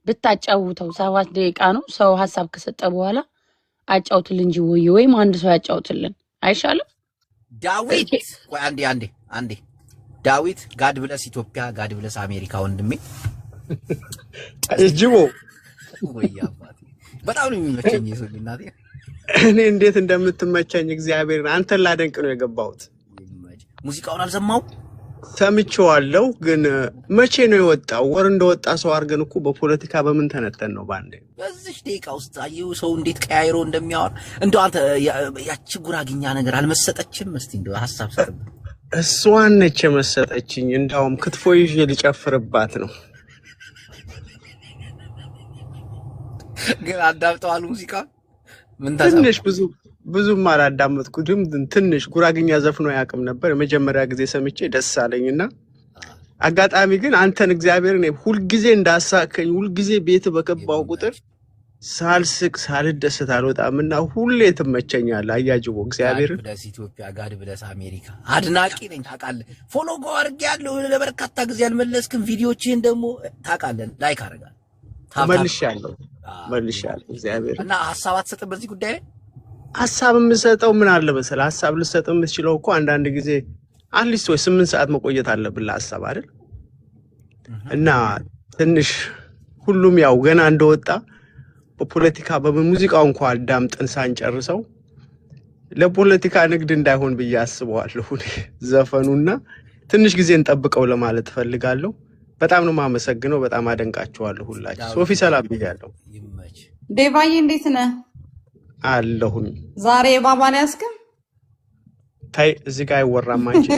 K: ብታጫውተው 7 ደቂቃ ነው። ሰው ሐሳብ ከሰጠ በኋላ አጫውትልን እንጂ ወይም አንድ ሰው ያጫውትልን አይሻልም?
A: ዳዊት ቆይ አንዴ ዳዊት ጋድ ብለስ ኢትዮጵያ ጋድ ብለስ አሜሪካ ወንድሜ
M: ጅቦ
A: ወይ አባቴ በጣም ነው የሚመቸኝ የሰው እናቴ
M: እኔ እንዴት እንደምትመቸኝ እግዚአብሔር አንተን ላደንቅ ነው የገባሁት።
A: ሙዚቃውን አልሰማው
M: ሰምቼዋለሁ ግን መቼ ነው የወጣው? ወር እንደወጣ ሰው አርገን እኮ በፖለቲካ በምን ተነተን ነው ባንዴ
A: በዚህ ደቂቃ ውስጥ አየው ሰው እንዴት ቀያይሮ እንደሚያወር እንደው አንተ ያቺ ጉራግኛ ነገር አልመሰጠችም? እስቲ እንደው ሐሳብ ሰጥብ።
M: እሷን ነች የመሰጠችኝ። እንዳውም ክትፎ ይዤ ልጨፍርባት ነው።
A: ግን አዳምጠዋል ሙዚቃ ምን
M: ትንሽ ብዙም አላዳመጥኩትም። ትንሽ ጉራግኛ ዘፍኖ ያቅም ነበር የመጀመሪያ ጊዜ ሰምቼ ደስ አለኝና አጋጣሚ ግን አንተን እግዚአብሔር ነው ሁሉ ጊዜ እንዳሳከኝ ሁሉ ጊዜ ቤት በከባው ቁጥር ሳልስቅ ሳልደሰት አልወጣምና ሁሌ ትመቸኛለህ። አያጅቦ እግዚአብሔር
A: ብለስ ኢትዮጵያ ጋድ ብለስ አሜሪካ አድናቂ ነኝ ታውቃለህ። ፎሎ ጎ አድርጌያለሁ ለበርካታ ጊዜ አልመለስክም። ቪዲዮዎችን ደግሞ ታውቃለህ ላይክ አደርጋለሁ
M: መልሻለሁ እግዚአብሔር
A: እና ሐሳብ አትሰጥም በዚህ ጉዳይ ላይ
M: ሐሳብ የምሰጠው ምን አለ መሰለህ? ሐሳብ ልሰጥ የምትችለው እኮ አንዳንድ ጊዜ አትሊስት ወይ 8 ሰዓት መቆየት አለብህ ለሐሳብ አይደል? እና ትንሽ ሁሉም ያው ገና እንደወጣ በፖለቲካ በሙዚቃው እንኳን አዳምጠን ሳንጨርሰው ለፖለቲካ ንግድ እንዳይሆን ብዬ አስበዋለሁ ዘፈኑና ትንሽ ጊዜ እንጠብቀው ለማለት ፈልጋለሁ። በጣም ነው ማመሰግነው። በጣም አደንቃችኋለሁ ሁላችሁ። ሶፊ ሰላም ብያለሁ።
G: ዴቫዬ እንዴት ነህ?
M: አለሁኝ።
G: ዛሬ ባባን ያስከም
M: ታይ እዚህ ጋር አይወራም አንቺ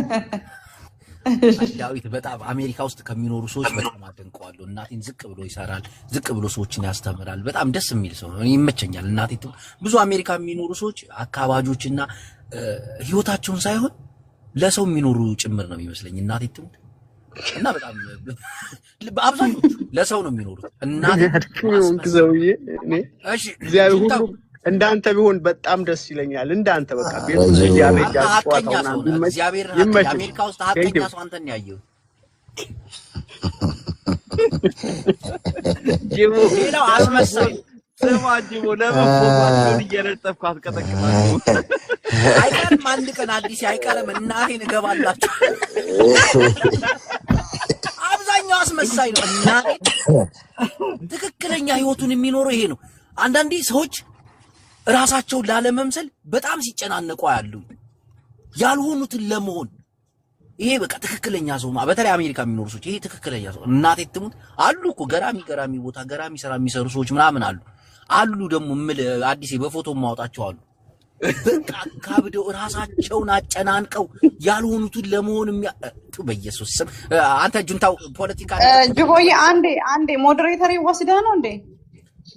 A: ዳዊት በጣም አሜሪካ ውስጥ ከሚኖሩ ሰዎች በጣም አደንቀዋለሁ። እናቴን ዝቅ ብሎ ይሰራል፣ ዝቅ ብሎ ሰዎችን ያስተምራል። በጣም ደስ የሚል ሰው ነው፣ ይመቸኛል። እናቴ ብዙ አሜሪካ የሚኖሩ ሰዎች አካባጆችና ህይወታቸውን ሳይሆን ለሰው የሚኖሩ ጭምር ነው የሚመስለኝ። እናቴ ትሙት እና በጣም አብዛኞቹ ለሰው ነው የሚኖሩት። እናቴ
M: ሰውዬ እሺ እግዚአብሔር ሁሉ እንዳንተ ቢሆን በጣም ደስ ይለኛል። እንዳንተ በቃ ቤት እግዚአብሔር
A: አሜሪካ ውስጥ ሀቀኛ ሰው አንተን ያየው
C: ጅቦ ሌላው አስመሳይ ስማ ጅቦ ለምን እየረጠፍኩ አትቀጠቅጣችሁ?
A: አይቀርም አንድ ቀን አዲስ አይቀርም እናቴን እገባላችሁ። አብዛኛው አስመሳይ ነው። እናቴ ትክክለኛ ህይወቱን የሚኖረው ይሄ ነው። አንዳንዴ ሰዎች ራሳቸውን ላለመምሰል በጣም ሲጨናነቁ ያሉ ያልሆኑትን ለመሆን ይሄ በቃ ትክክለኛ ሰው ነው። በተለይ አሜሪካ የሚኖሩ ሰዎች ይሄ ትክክለኛ ሰው እናቴ ትሙት አሉ እኮ ገራሚ ቦታ ገራሚ ስራ የሚሰሩ ሰዎች ምናምን አሉ ደግሞ አዲስ በፎቶ ማውጣቸው አሉ። በቃ ካብደው ራሳቸውን አጨናንቀው ያልሆኑትን ለመሆን በኢየሱስ ስም አንተ ጁንታው ፖለቲካ
G: ጅቦዬ አንዴ ሞዴሬተር ይወስደህ ነው እንዴ?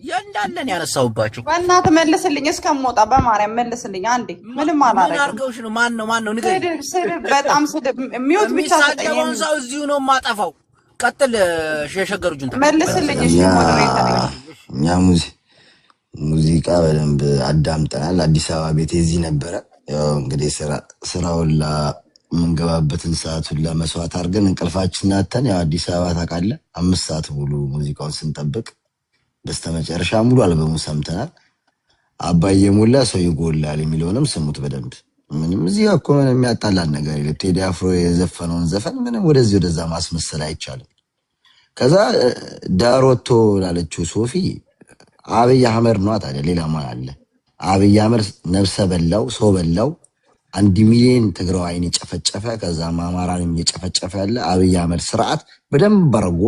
A: ያንዳለን ያነሳውባችሁ
G: በእናትህ መልስልኝ፣ እስከምወጣ በማርያም መልስልኝ። አንዴ ምንም አላረገም።
A: ምን አርገውሽ ነው? ማን ነው ንገረኝ።
G: ስድብ በጣም ስድብ ሚውት ብቻ
A: ሰጠኝ። ሰው እዚሁ ነው ማጠፋው። ቀጥል ሸሸገሩ ጁንታ
G: መልስልኝ። እሺ ሞዴሬተር
F: እኛ ሙዚቃ በደንብ አዳምጠናል። አዲስ አበባ ቤት እዚህ ነበረ። ያው እንግዲህ ስራውን ለምንገባበትን ሰዓቱን ለመስዋዕት አድርገን እንቅልፋችን አተን ያው አዲስ አበባ ታውቃለህ 5 ሰዓት ሙሉ ሙዚቃውን ስንጠብቅ በስተመጨረሻ ሙሉ አልበሙ ሰምተናል። አባዬ ሞላ ሰው ይጎላል የሚለውንም ስሙት በደንብ። ምንም እዚህ እኮ ምንም የሚያጣላን ነገር የለም። ቴዲ አፍሮ የዘፈነውን ዘፈን ምንም ወደዛ ማስመሰል አይቻልም። ከዛ ዳሮቶ ላለችው ሶፊ አብይ አህመድ ነው ታዲያ ሌላ ማን አለ? አብይ አህመድ ነፍሰ በላው ሰው በላው 1 ሚሊዮን ትግራዋይን የጨፈጨፈ ከዛ አማራንም የጨፈጨፈ ያለ አብይ አህመድ ስርዓት በደንብ አርጎ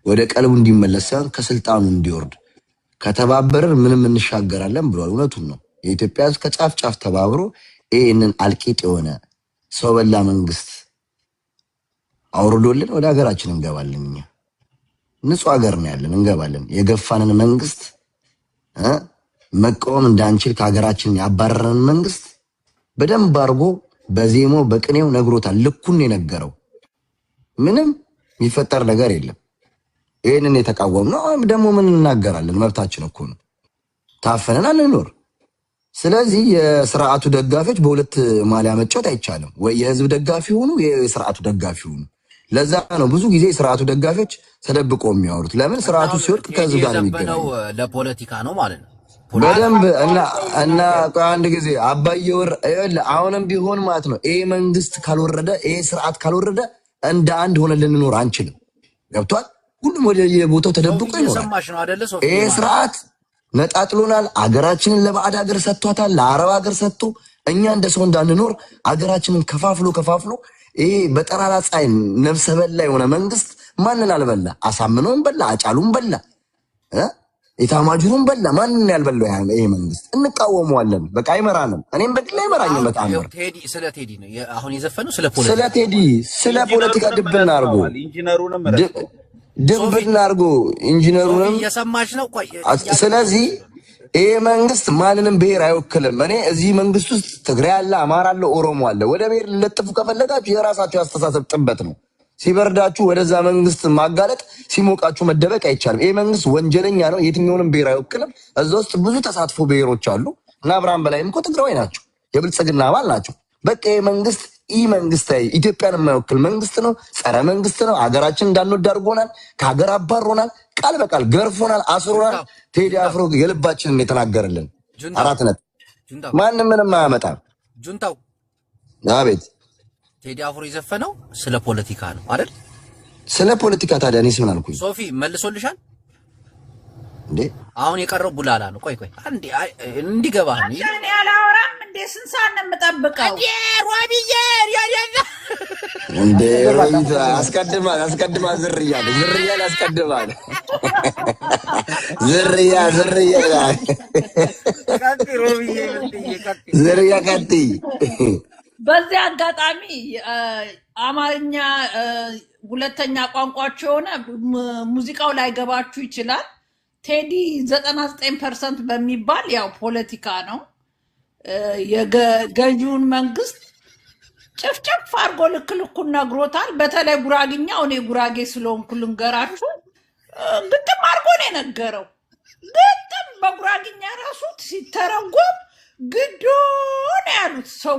F: ወደ ቀልቡ እንዲመለስ ሳይሆን ከስልጣኑ እንዲወርድ ከተባበረን ምንም እንሻገራለን ብሏል። እውነቱን ነው። የኢትዮጵያ ሕዝብ ከጫፍ ጫፍ ተባብሮ ይሄንን አልቂጥ የሆነ ሰው በላ መንግስት አውርዶልን ወደ ሀገራችን እንገባለን። እኛ ንጹህ ሀገር ነው ያለን፣ እንገባለን። የገፋንን መንግስት መቃወም እንዳንችል ከሀገራችን ያባረረን መንግስት በደንብ አድርጎ በዜማው በቅኔው ነግሮታል። ልኩን የነገረው ምንም የሚፈጠር ነገር የለም። ይሄንን የተቃወምነው ደግሞ ምን እናገራለን? መብታችን እኮ ነው። ታፈነን አንኖር። ስለዚህ የስርዓቱ ደጋፊዎች በሁለት ማሊያ መጫወት አይቻልም። ወይ የህዝብ ደጋፊ ሆኑ የስርዓቱ ደጋፊ ሆኑ። ለዛ ነው ብዙ ጊዜ የስርዓቱ ደጋፊዎች ተደብቆ የሚያወሩት። ለምን ስርዓቱ ሲወድቅ ከህዝብ ጋር ነው የሚገናኘው።
A: ለፖለቲካ ነው ማለት ነው።
F: በደንብ እና አንድ ጊዜ አባዬ አሁንም ቢሆን ማለት ነው ይሄ መንግስት ካልወረደ ይሄ ስርዓት ካልወረደ እንደ አንድ ሆነ ልንኖር አንችልም። ገብቷል? ሁሉም ወደ የቦታው ተደብቆ ይኖራል። ይሄ ስርዓት ነጣጥሎናል። አገራችንን ለባዕድ ሀገር ሰጥቷታል፣ ለአረብ ሀገር ሰጥቶ እኛ እንደ ሰው እንዳንኖር አገራችንን ከፋፍሎ ይሄ በጠራራ ፀሐይ ነፍሰ በላ የሆነ መንግስት ማንን አልበላ? አሳምነውን በላ፣ አጫሉን በላ፣ ኢታማጁሩን በላ። ማንን ያልበላው ይሄ መንግስት? እንቃወመዋለን። በቃ አይመራንም። እኔም በግል አይመራኝም። በጣም
A: ቴዲ ስለ ቴዲ ነው አሁን የዘፈነው፣ ስለ ፖለቲካ
F: ስለ ቴዲ ስለ ፖለቲካ ድብና አድርጎ ድብና አድርጎ ኢንጂነሩንም
A: እየሰማች ነው። ቆይ
F: ስለዚህ ይሄ መንግስት ማንንም ብሔር አይወክልም። እኔ እዚህ መንግስት ውስጥ ትግራይ አለ፣ አማራ አለ፣ ኦሮሞ አለ። ወደ ብሔር ልለጥፉ ከፈለጋችሁ የራሳችሁ አስተሳሰብ ጥበት ነው። ሲበርዳችሁ ወደዛ መንግስት ማጋለጥ፣ ሲሞቃችሁ መደበቅ አይቻልም። ይሄ መንግስት ወንጀለኛ ነው። የትኛውንም ብሔር አይወክልም። እዛ ውስጥ ብዙ ተሳትፎ ብሔሮች አሉ እና አብርሃም በላይም እኮ ትግራዊ ናቸው፣ የብልጽግና አባል ናቸው። በቃ ይሄ መንግስት መንግስታዊ ኢትዮጵያን የማይወክል መንግስት ነው። ጸረ መንግስት ነው። ሀገራችን እንዳንወድ አድርጎናል። ከሀገር አባሮናል። ቃል በቃል ገርፎናል፣ አስሮናል። ቴዲ አፍሮ የልባችንን የተናገረልን 4 ነጥብ ማንም ምንም አያመጣም።
A: ጁንታው
F: አቤት
A: ቴዲ አፍሮ የዘፈነው ስለ ፖለቲካ ነው አይደል?
F: ስለ ፖለቲካ ታዲያ እኔስ ምን አልኩኝ?
A: ሶፊ መልሶልሻል
F: እንዴ?
A: አሁን የቀረው ቡላላ ነው። ቆይ አንዴ እንዲገባህ ነው።
N: እኔ አላወራም እንዴ? ስንት ሰዓት ነው የምጠብቀው?
A: እንዴ ሮቢዬ ያያዛ
F: እንዴ ሮቢታ አስቀድማ ዝርያ አስቀድማል። ዝርያ ቀጥ
N: በዚህ አጋጣሚ አማርኛ ሁለተኛ ቋንቋቸው የሆነ ሙዚቃው ላይ ገባችሁ ይችላል። ቴዲ 99% በሚባል ያው ፖለቲካ ነው። የገዢውን መንግስት ጭፍጭፍ አድርጎ ልኩን ነግሮታል። በተለይ ጉራግኛው እኔ ጉራጌ ስለሆንኩ ልንገራችሁ፣ ግጥም አድርጎ ነው የነገረው። ግጥም በጉራግኛ ራሱ ሲተረጎም ግዶ ነው ያሉት ሰው።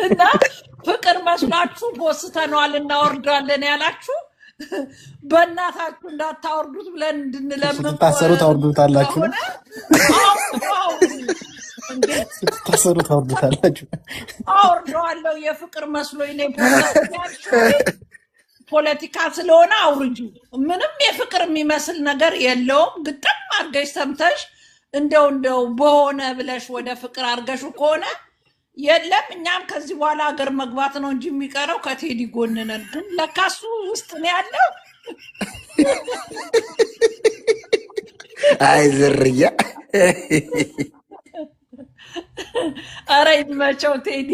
N: እና ፍቅር መስላችሁ ወስተነዋል እናወርዳለን ያላችሁ በእናታችሁ እንዳታወርዱት ብለን እንድንለምን
E: ስትታሰሩ ታወርዱታላችሁ።
N: አወርደዋለሁ። የፍቅር መስሎኝ ነው። ፖለቲካ ስለሆነ አውርጁ። ምንም የፍቅር የሚመስል ነገር የለውም። ግጥም አድርገሽ ሰምተሽ እንደው በሆነ ብለሽ ወደ ፍቅር አድርገሹ ከሆነ የለም። እኛም ከዚህ በኋላ ሀገር መግባት ነው እንጂ የሚቀረው ከቴዲ ጎን ነን። ግን ለካሱ ውስጥ ነው ያለው።
F: አይ ዝርያ
N: ኧረ ይመቸው ቴዲ።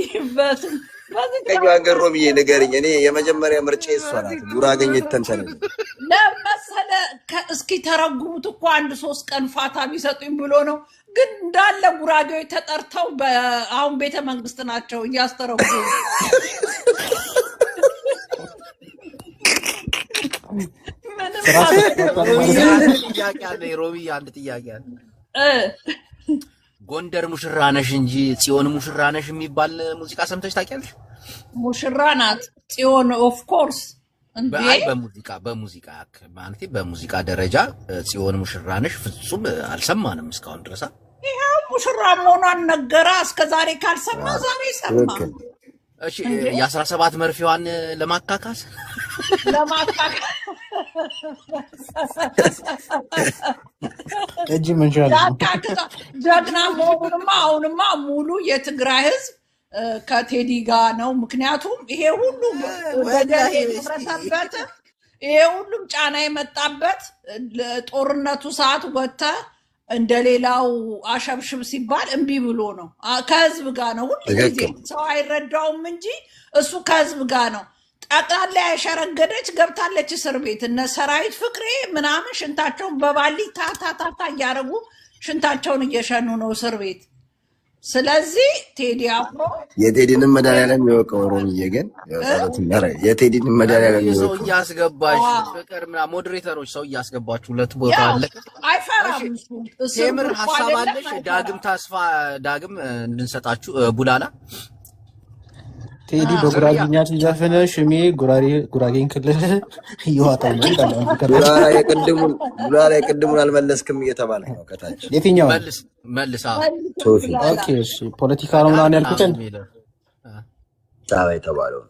F: ከኛ ሀገር ሮብዬ ንገረኝ። እኔ የመጀመሪያ ምርጫ እሷ ናት። ጉራገኝ ተንተነ
N: ለመሰለ እስኪ ተረጉሙት እኮ 1-3 ቀን ፋታ ቢሰጡኝ ብሎ ነው። ግን እንዳለ ጉራጌዎች ተጠርተው አሁን ቤተ መንግስት ናቸው እያስተረጉሙ።
A: ሮቢ አንድ ጥያቄ አለ። ጎንደር ሙሽራ ነሽ እንጂ ጽዮን ሙሽራ ነሽ የሚባል ሙዚቃ ሰምተሽ ታውቂያለሽ?
N: ሙሽራ ናት ጽዮን ኦፍ ኮርስ።
A: በሙዚቃ ማለት በሙዚቃ ደረጃ ጽዮን ሙሽራ ነሽ ፍጹም አልሰማንም እስካሁን ድረስ።
N: ይሄው ሙሽራ መሆኗን ነገራ። እስከዛሬ ካልሰማ ዛሬ ሰማ።
A: እሺ የ17 መርፌዋን ለማካካስ
E: እጅ መንሻል
N: ጀግና መሆኑንማ አሁንማ ሙሉ የትግራይ ህዝብ ከቴዲ ጋር ነው። ምክንያቱም ይሄ ሁሉ በደል የተፈረሰበት ይሄ ሁሉም ጫና የመጣበት ጦርነቱ ሰዓት ወጥተ እንደሌላው አሸብሽብ ሲባል እምቢ ብሎ ነው። ከህዝብ ጋር ነው። ሁሉ ጊዜ ሰው አይረዳውም እንጂ እሱ ከህዝብ ጋር ነው። ጠቅላላ ያሸረገደች ገብታለች እስር ቤት። እነ ሰራዊት ፍቅሬ ምናምን ሽንታቸውን በባሊ ታታታታ እያደረጉ ሽንታቸውን እየሸኑ ነው እስር ቤት። ስለዚህ ቴዲ አፍሮ
F: የቴዲንም መድኃኒዓለም ይወቀው። ሮምዬ ግን የቴዲንም መድኃኒዓለም
O: ሰው
F: ይወቀው።
O: እያስገባሽ ፍቅር ምናምን ሞዴሬተሮች ሰው እያስገባችሁ ሁለት ቦታ
N: ያው
O: አለ።
N: አይፈራም እሱ። እስር
O: ቴምር
N: ብርቁ
O: ሀሳብ
N: አይደለም
O: አለሽ?
N: አይፈራም።
O: ዳግም ተስፋ ዳግም እንድንሰጣችሁ ቡላላ
E: ቴዲ
O: ዝርያ
E: በጉራጌኛ ሲዘፍን ሽሜ ጉራጌን ክልል እየዋጠው ነው ይላል።
F: ቡላላ የቅድሙን አልመለስክም እየተባለ ነው ከታች።
E: የትኛው
O: መልስ መልስ።
F: ሶፊ
E: ኦኬ እሺ ፖለቲካ ነው ምናምን ያልኩትን
F: ጻባ የተባለው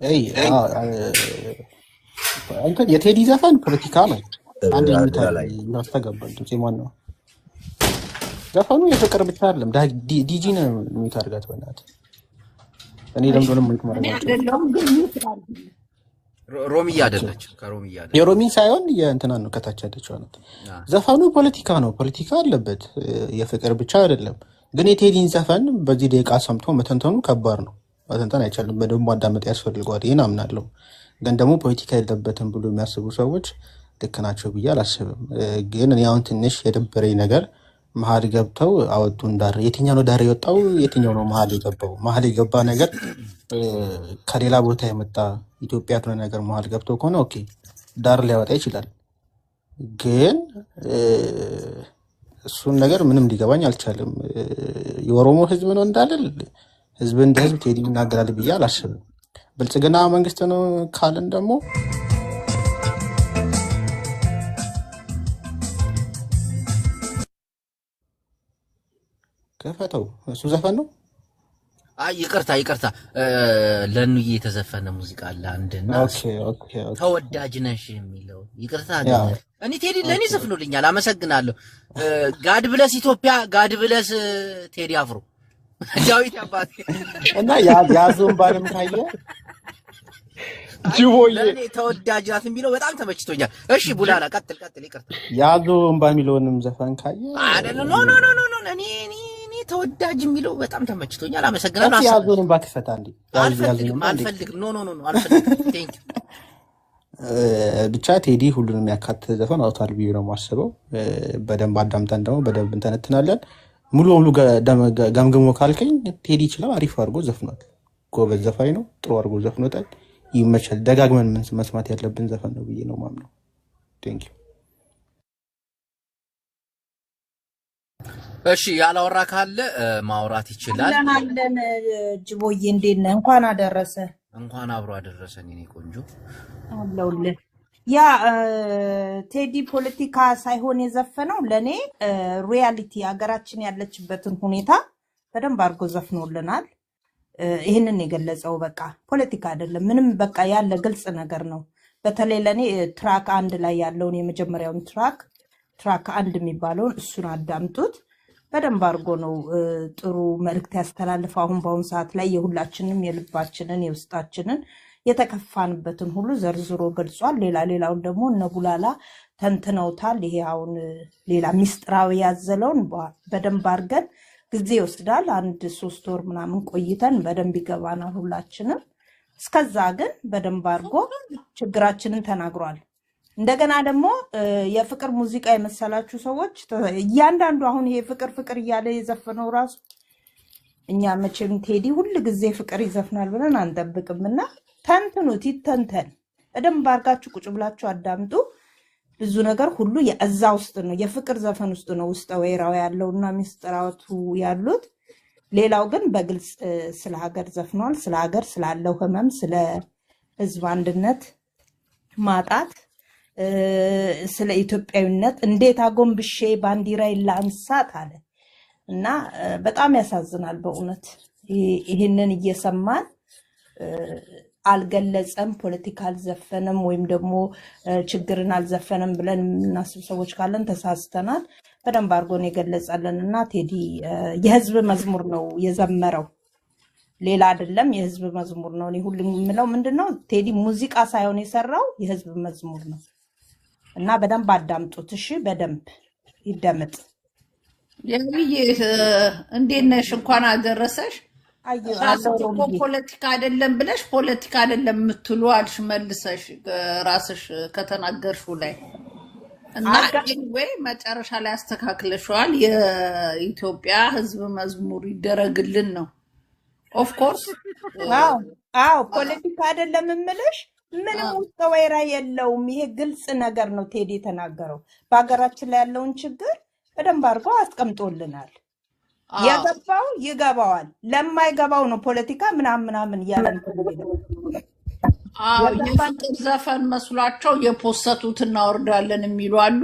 E: እንትን የቴዲ ዘፈን ፖለቲካ ነው። አንድ የሚታስተጋባል ድምጽ ማን ነው? ዘፈኑ የፍቅር ብቻ አይደለም። ዲጂ ነው የሚታርጋት በእናትህ እኔ ለምዶንም ምን ተመረጋችሁ?
O: ሮሚያ አይደለች ከሮሚያ አይደለች።
E: የሮሚ ሳይሆን የእንትና ነው ከታች ያለችው ናት። ዘፈኑ ፖለቲካ ነው፣ ፖለቲካ አለበት፣ የፍቅር ብቻ አይደለም። ግን የቴዲን ዘፈን በዚህ ደቂቃ ሰምቶ መተንተኑ ከባድ ነው። መተንተን አይቻልም፣ በደንብ ማዳመጥ ያስፈልገዋል። ይሄን አምናለሁ። ግን ደግሞ ፖለቲካ የለበትም ብሎ የሚያስቡ ሰዎች ልክ ናቸው ብዬ አላስብም። ግን እኔ አሁን ትንሽ የደበረኝ ነገር መሀል ገብተው አወጡን ዳር። የትኛው ነው ዳር የወጣው? የትኛው ነው መሀል የገባው? መሀል የገባ ነገር ከሌላ ቦታ የመጣ ኢትዮጵያ ያልሆነ ነገር መሀል ገብተው ከሆነ ኦኬ ዳር ሊያወጣ ይችላል። ግን እሱን ነገር ምንም ሊገባኝ አልቻለም። የኦሮሞ ህዝብ ነው እንዳልል ህዝብ እንደ ህዝብ ቴዲ ይናገራል ብዬ አላስብም። ብልጽግና መንግስት ነው ካልን ደግሞ ከፈተው እሱ ዘፈን ነው።
O: አይ ይቅርታ ለኑዬ የተዘፈነ ሙዚቃ አለ አንድና
E: ኦኬ
O: ተወዳጅ ነሽ የሚለው ይቅርታ እኔ ቴዲ ለኔ ዘፍኖልኛል። አመሰግናለሁ። ጋድ ብለስ ኢትዮጵያ፣ ጋድ ብለስ ቴዲ አፍሮ ዳዊት አባቴ
E: እና ያዞን ባለም ታየ
O: ጅቦዬ ለኔ ተወዳጅ ናት የሚለው በጣም ተመችቶኛል። እሺ ቡላላ ቀጥል። ይቅርታ
E: ያዞን ባሚለውንም ዘፈን ካየ
O: አይደለም ኖ እኔ ተወዳጅ የሚለው በጣም ተመችቶኛል። አመሰግናለሁ።
E: ያዞን ባክፈታ እንዴ
O: አልፈልግም ኖ አልፈልግም። ቴንክ
E: ብቻ ቴዲ ሁሉንም ያካተተ ዘፈን አውታል ብዬ ነው የማስበው። በደንብ አዳምጠን ደግሞ በደንብ እንተነትናለን። ሙሉ ገምግሞ ካልከኝ ቴዲ ይችላል፣ አሪፍ አድርጎ ዘፍኗል። ጎበዝ ዘፋኝ ነው፣ ጥሩ አድርጎ ዘፍኖታል። ይመቻል። ደጋግመን መስማት ያለብን ዘፈን ነው ብዬ ነው ማምነው። ቴንክ ዩ።
O: እሺ ያላወራ ካለ ማውራት ይችላል።
N: አለን ጅቦዬ እንዴት ነህ? እንኳን አደረሰ።
O: እንኳን አብሮ አደረሰን የኔ ቆንጆ
N: አለውልህ። ያ ቴዲ ፖለቲካ ሳይሆን የዘፈነው ለኔ ሪያሊቲ ሀገራችን ያለችበትን ሁኔታ በደንብ አድርጎ ዘፍኖልናል። ይህንን የገለጸው በቃ ፖለቲካ አይደለም ምንም፣ በቃ ያለ ግልጽ ነገር ነው። በተለይ ለኔ ትራክ 1 ላይ ያለውን የመጀመሪያውን ትራክ 1 የሚባለውን እሱን አዳምጡት። በደንብ አድርጎ ነው ጥሩ መልእክት ያስተላልፈው። አሁን በአሁኑ ሰዓት ላይ የሁላችንም የልባችንን የውስጣችንን የተከፋንበትን ሁሉ ዘርዝሮ ገልጿል። ሌላውን ደግሞ እነ ቡላላ ተንትነውታል። ይሄ አሁን ሌላ ሚስጥራዊ ያዘለውን በደንብ አድርገን ጊዜ ይወስዳል። 1-3 ወር ምናምን ቆይተን በደንብ ይገባናል ሁላችንም። እስከዛ ግን በደንብ አድርጎ ችግራችንን ተናግሯል። እንደገና ደግሞ የፍቅር ሙዚቃ የመሰላችሁ ሰዎች እያንዳንዱ አሁን ይሄ ፍቅር እያለ የዘፈነው ራሱ እኛ መቼም ቴዲ ሁል ጊዜ ፍቅር ይዘፍናል ብለን አንጠብቅምና ተንትኑት፣ ይተንተን። በደንብ አድርጋችሁ ቁጭ ብላችሁ አዳምጡ። ብዙ ነገር ሁሉ የእዛ ውስጥ ነው፣ የፍቅር ዘፈን ውስጥ ነው ውስጠ ወይራው ያለውና ሚስጥራቱ ያሉት። ሌላው ግን በግልጽ ስለ ሀገር ዘፍኗል። ስለ ሀገር ስላለው ህመም፣ ስለ ህዝብ አንድነት ማጣት፣ ስለ ኢትዮጵያዊነት እንዴት አጎንብሼ ባንዲራ ላንሳት አለ እና በጣም ያሳዝናል በእውነት። ይህንን እየሰማን አልገለጸም፣ ፖለቲካ አልዘፈንም ወይም ደግሞ ችግርን አልዘፈንም ብለን የምናስብ ሰዎች ካለን ተሳስተናል። በደንብ አድርጎን የገለጸልን እና ቴዲ የህዝብ መዝሙር ነው የዘመረው፣ ሌላ አይደለም። የህዝብ መዝሙር ነው። እኔ ሁሉ የምለው ምንድነው ቴዲ ሙዚቃ ሳይሆን የሰራው የህዝብ መዝሙር ነው እና በደንብ አዳምጡት። እሺ በደንብ ይደመጥ።
P: የብዬ እንዴት ነሽ? እንኳን አደረሰሽ።
N: ሳስብ እኮ ፖለቲካ አይደለም ብለሽ ፖለቲካ አይደለም የምትሉ አልሽ መልሰሽ ራስሽ ከተናገርሽው ላይ እና ወይ መጨረሻ ላይ አስተካክለሽዋል። የኢትዮጵያ ህዝብ መዝሙር ይደረግልን ነው። ኦፍ ኮርስ
P: አዎ ፖለቲካ አይደለም የምልሽ ምንም ውስጥ ወይራ የለውም። ይሄ ግልጽ ነገር ነው። ቴዲ የተናገረው በሀገራችን ላይ ያለውን ችግር በደንብ አድርጎ አስቀምጦልናል። የገባው ይገባዋል፣ ለማይገባው ነው ፖለቲካ ምናምን እያለን
N: የፍቅር ዘፈን መስሏቸው የፖሰቱት እናወርዳለን የሚሉ አሉ።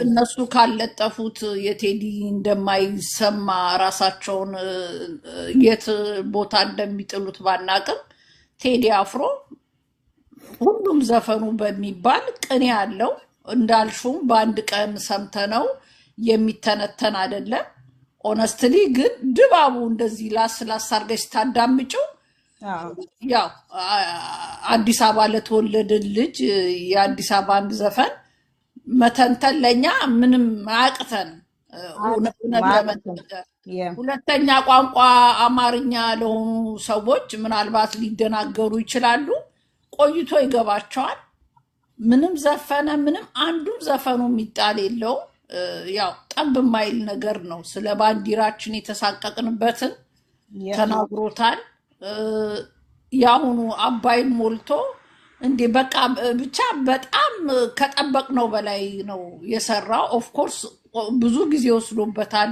N: እነሱ ካለጠፉት የቴዲ እንደማይሰማ ራሳቸውን የት ቦታ እንደሚጥሉት ባናቅም ቴዲ አፍሮ ሁሉም ዘፈኑ በሚባል ቅኔ ያለው እንዳልሹም በአንድ ቀን ሰምተነው የሚተነተን አይደለም። ኦነስትሊ ግን ድባቡ እንደዚህ ላስ አርገሽ ታዳምጪው ያው አዲስ አበባ ለተወለደ ልጅ የአዲስ አበባን ዘፈን መተንተን ለኛ ምንም አያቅተን። ሁለተኛ ቋንቋ አማርኛ ለሆኑ ሰዎች ምናልባት ሊደናገሩ ይችላሉ፣ ቆይቶ ይገባቸዋል። ምንም ዘፈነ ምንም አንዱም ዘፈኑ የሚጣል የለው። ያው ጠብ ማይል ነገር ነው። ስለ ባንዲራችን የተሳቀቅንበትን ተናግሮታል። ያሁኑ አባይን ሞልቶ እንዴ በቃ ብቻ በጣም ከጠበቅነው በላይ ነው የሰራው። ኦፍ ኮርስ ብዙ ጊዜ ወስዶበታል፣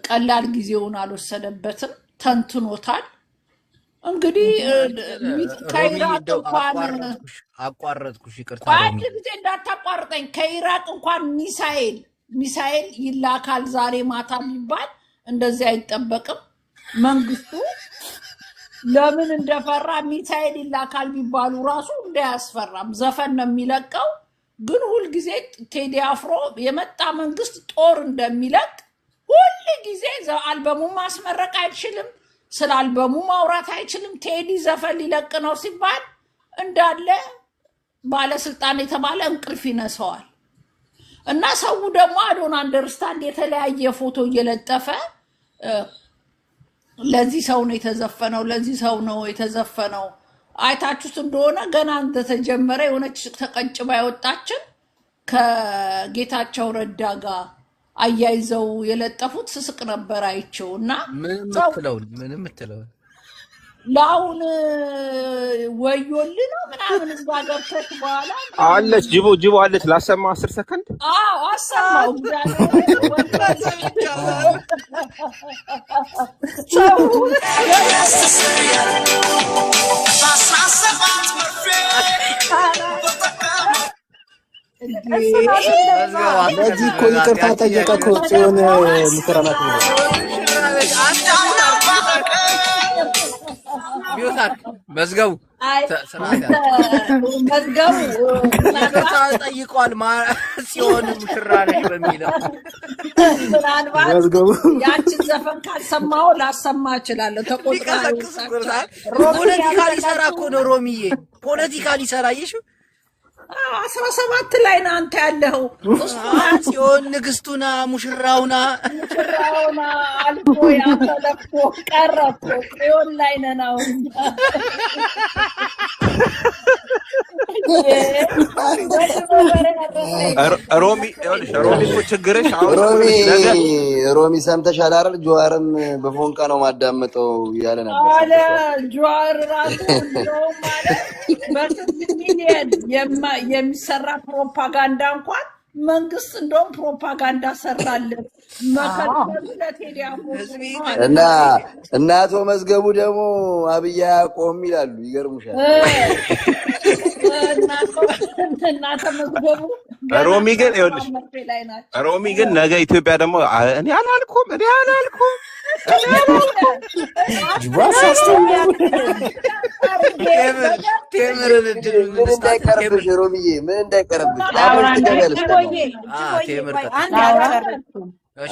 N: ቀላል ጊዜውን አልወሰደበትም፣ ተንትኖታል። እንግዲህ ከኢራቅ እንኳን
O: አቋረጥኩሽ፣ ይቅርታ።
N: አንድ ጊዜ እንዳታቋርጠኝ። ከኢራቅ እንኳን ሚሳኤል ይላካል ዛሬ ማታ የሚባል እንደዚህ አይጠበቅም። መንግስቱ ለምን እንደፈራ ሚሳኤል ይላካል ቢባሉ ራሱ እንዳያስፈራም ዘፈን ነው የሚለቀው። ግን ሁል ጊዜ ቴዲ አፍሮ የመጣ መንግስት ጦር እንደሚለቅ ሁል ጊዜ አልበሙ ማስመረቅ አይችልም፣ ስለ አልበሙ ማውራት አይችልም። ቴዲ ዘፈን ሊለቅ ነው ሲባል እንዳለ ባለስልጣን የተባለ እንቅልፍ ይነሳዋል። እና ሰው ደግሞ አዶን አንደርስታንድ የተለያየ ፎቶ እየለጠፈ ለዚህ ሰው ነው የተዘፈነው፣ ለዚህ ሰው ነው የተዘፈነው። አይታችሁት እንደሆነ ገና እንደተጀመረ የሆነች ተቀጭባ ያወጣችን ከጌታቸው ረዳ ጋር አያይዘው የለጠፉት ስስቅ ነበር አይቸው። እና
O: ምንም ምትለው
N: ለአሁን ወዮልህ ነው ምናምን እዛ ገብተት በኋላ
J: አለች ጅቦ አለች። ላሰማ 10 ሰከንድ
N: አሰማው።
E: ለዚህ እኮ ይቅርታ ጠየቀ እኮ ጽዮን ምክራናት ነው።
O: መዝገቡ ጠይቋል ሲሆን ሙሽራ ነሽ በሚለው
N: ምናልባት ያችን ዘፈን ካልሰማው ላሰማ እችላለሁ።
O: ፖለቲካ ሊሰራ እኮ ነው ሮሚዬ፣ ፖለቲካ ሊሰራ ይሽ
N: 17 ላይ ነው አንተ ያለው።
O: ሲሆን ንግስቱና ሙሽራውና
N: አልፎ ያተለፎ ቀረቶ ሲሆን ላይ ነው።
J: ሮሚ እኮ ችግርሽ
F: ሮሚ ሰምተሻል አይደል? ጀዋርም በፎንቃ ነው ማዳመጠው ያለ ነበር
N: አለ። ጀዋር ራሱ ነው ማለት በሚሊየን የሚሰራ ፕሮፓጋንዳ እንኳን መንግስት እንደውም ፕሮፓጋንዳ ሰራለን መከለሉ ለቴዲ አፍሮ
F: እና አቶ መዝገቡ ደግሞ አብይ አያቆም ይላሉ። ይገርሙሻል።
N: እናንተ መዝገቡ
J: ሮሚ ግን ይኸውልሽ፣ ሮሚ ግን ነገ ኢትዮጵያ ደግሞ እኔ አላልኩም
F: ቴምርን ምን እንዳይቀርብሽ ሮሚዬ፣ ምን እንዳይቀርብሽ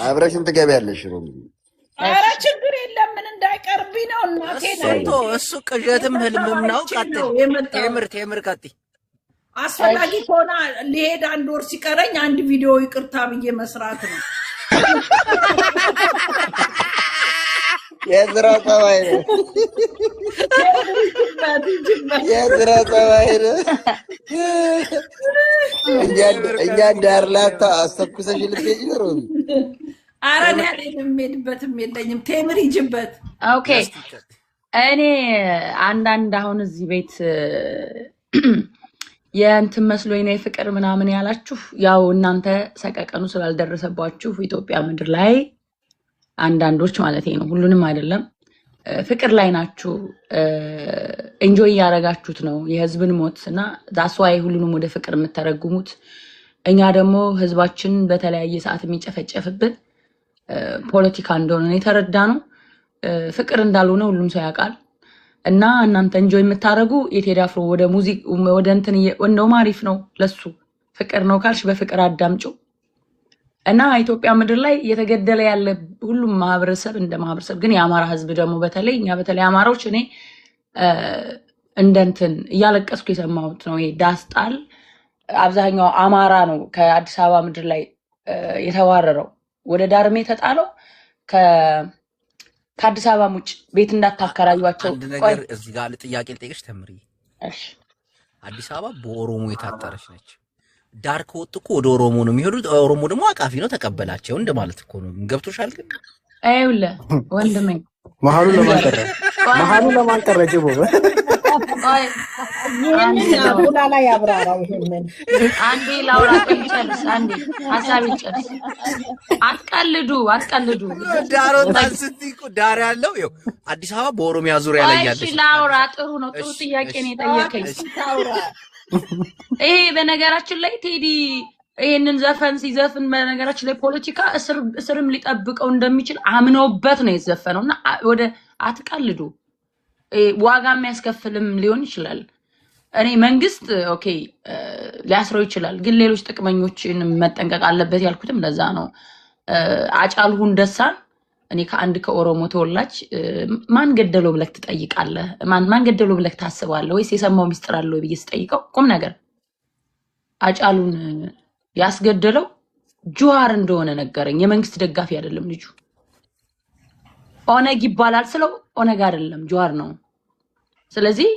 F: አብረሽም ትገቢያለሽ ሮሚዬ።
N: ኧረ ችግር የለም ምን እንዳይቀርብኝ ነው እናቴ ነው።
O: እሱ ቅዠትም ህልምም ነው። ቴምር ቀጥይ።
N: አስፈላጊ ከሆነ ሊሄድ 1 ወር ሲቀረኝ አንድ ቪዲዮ ይቅርታ ብዬ መስራት ነው።
F: የስራ ጸባይ ነው። የስራ ጸባይ ነው። እኛ ዳርላታ አስተኩሰሽ ልትሄጂ ነው።
N: ኧረ እኔ አልሄድም፣ የምሄድበትም የለኝም። ቴምር ይጅበት።
K: ኦኬ እኔ አንዳንድ አሁን እዚህ ቤት የእንትን መስሎኝ ነው የፍቅር ምናምን ያላችሁ፣ ያው እናንተ ሰቀቀኑ ስላልደረሰባችሁ ኢትዮጵያ ምድር ላይ አንዳንዶች ማለት ነው፣ ሁሉንም አይደለም፣ ፍቅር ላይ ናችሁ፣ ኤንጆይ እያደረጋችሁት ነው የህዝብን ሞት እና ዳስዋይ ሁሉንም ወደ ፍቅር የምተረጉሙት። እኛ ደግሞ ህዝባችን በተለያየ ሰዓት የሚጨፈጨፍብን ፖለቲካ እንደሆነ የተረዳ ነው፣ ፍቅር እንዳልሆነ ሁሉም ሰው ያውቃል። እና እናንተ እንጆይ የምታደርጉ የቴዲ አፍሮ ወደ ሙዚክ ወደ እንትን እንደውም አሪፍ ነው ለሱ ፍቅር ነው ካልሽ በፍቅር አዳምጩ። እና ኢትዮጵያ ምድር ላይ እየተገደለ ያለ ሁሉም ማህበረሰብ እንደ ማህበረሰብ ግን የአማራ ህዝብ ደግሞ በተለይ እኛ በተለይ አማራዎች እኔ እንደ እንትን እያለቀስኩ የሰማሁት ነው። ይሄ ዳስጣል አብዛኛው አማራ ነው ከአዲስ አበባ ምድር ላይ የተዋረረው ወደ ዳርሜ ተጣለው ከአዲስ አበባ ውጭ ቤት እንዳታከራዩዋቸው።
O: አንድ ነገር እዚህ ጋር ጥያቄ ልጠይቅሽ ተምሪ።
K: እሺ
O: አዲስ አበባ በኦሮሞ የታጠረች ነች። ዳር ከወጡ እኮ ወደ ኦሮሞ ነው የሚሄዱት። ኦሮሞ ደግሞ አቃፊ ነው ተቀበላቸው እንደማለት እኮ ነው። ገብቶሻል? ግን
K: አይውለ ወንድሜ
E: መሀሉ ለማን ቀረ ጅቦ
P: ቡላ ላይ ያብራራው። ይሄንን
K: አንዴ ላውራ ቆይጨርስ፣ አንዴ ሀሳብ ይጨርስ። አትቀልዱ።
O: ዳሮ ታስቲኩ ዳር ያለው ይኸው አዲስ አበባ በኦሮሚያ ዙሪያ ላይ ያለች።
K: እሺ ላውራ። ጥሩ ነው፣ ጥሩ ጥያቄ ነው የጠየቀኝ። ይሄ በነገራችን ላይ ቴዲ ይሄንን ዘፈን ሲዘፍን በነገራችን ላይ ፖለቲካ እስርም ሊጠብቀው እንደሚችል አምነውበት ነው የዘፈነውና ወደ አትቀልዱ። ዋጋ የሚያስከፍልም ሊሆን ይችላል። እኔ መንግስት ኦኬ ሊያስረው ይችላል፣ ግን ሌሎች ጥቅመኞችን መጠንቀቅ አለበት ያልኩትም ለዛ ነው። አጫሉ ሁንደሳን እኔ ከኦሮሞ ተወላጅ ማን ገደለው ብለህ ትጠይቃለህ? ማን ገደለው ብለህ ታስባለህ? ወይስ የሰማው ሚስጥር አለ ወይ ብዬ ስጠይቀው ቁም ነገር አጫሉን ያስገደለው ጁሃር እንደሆነ ነገረኝ። የመንግስት ደጋፊ አይደለም ልጁ። ኦነግ ይባላል ስለው ኦነግ አይደለም ጁሃር ነው። ስለዚህ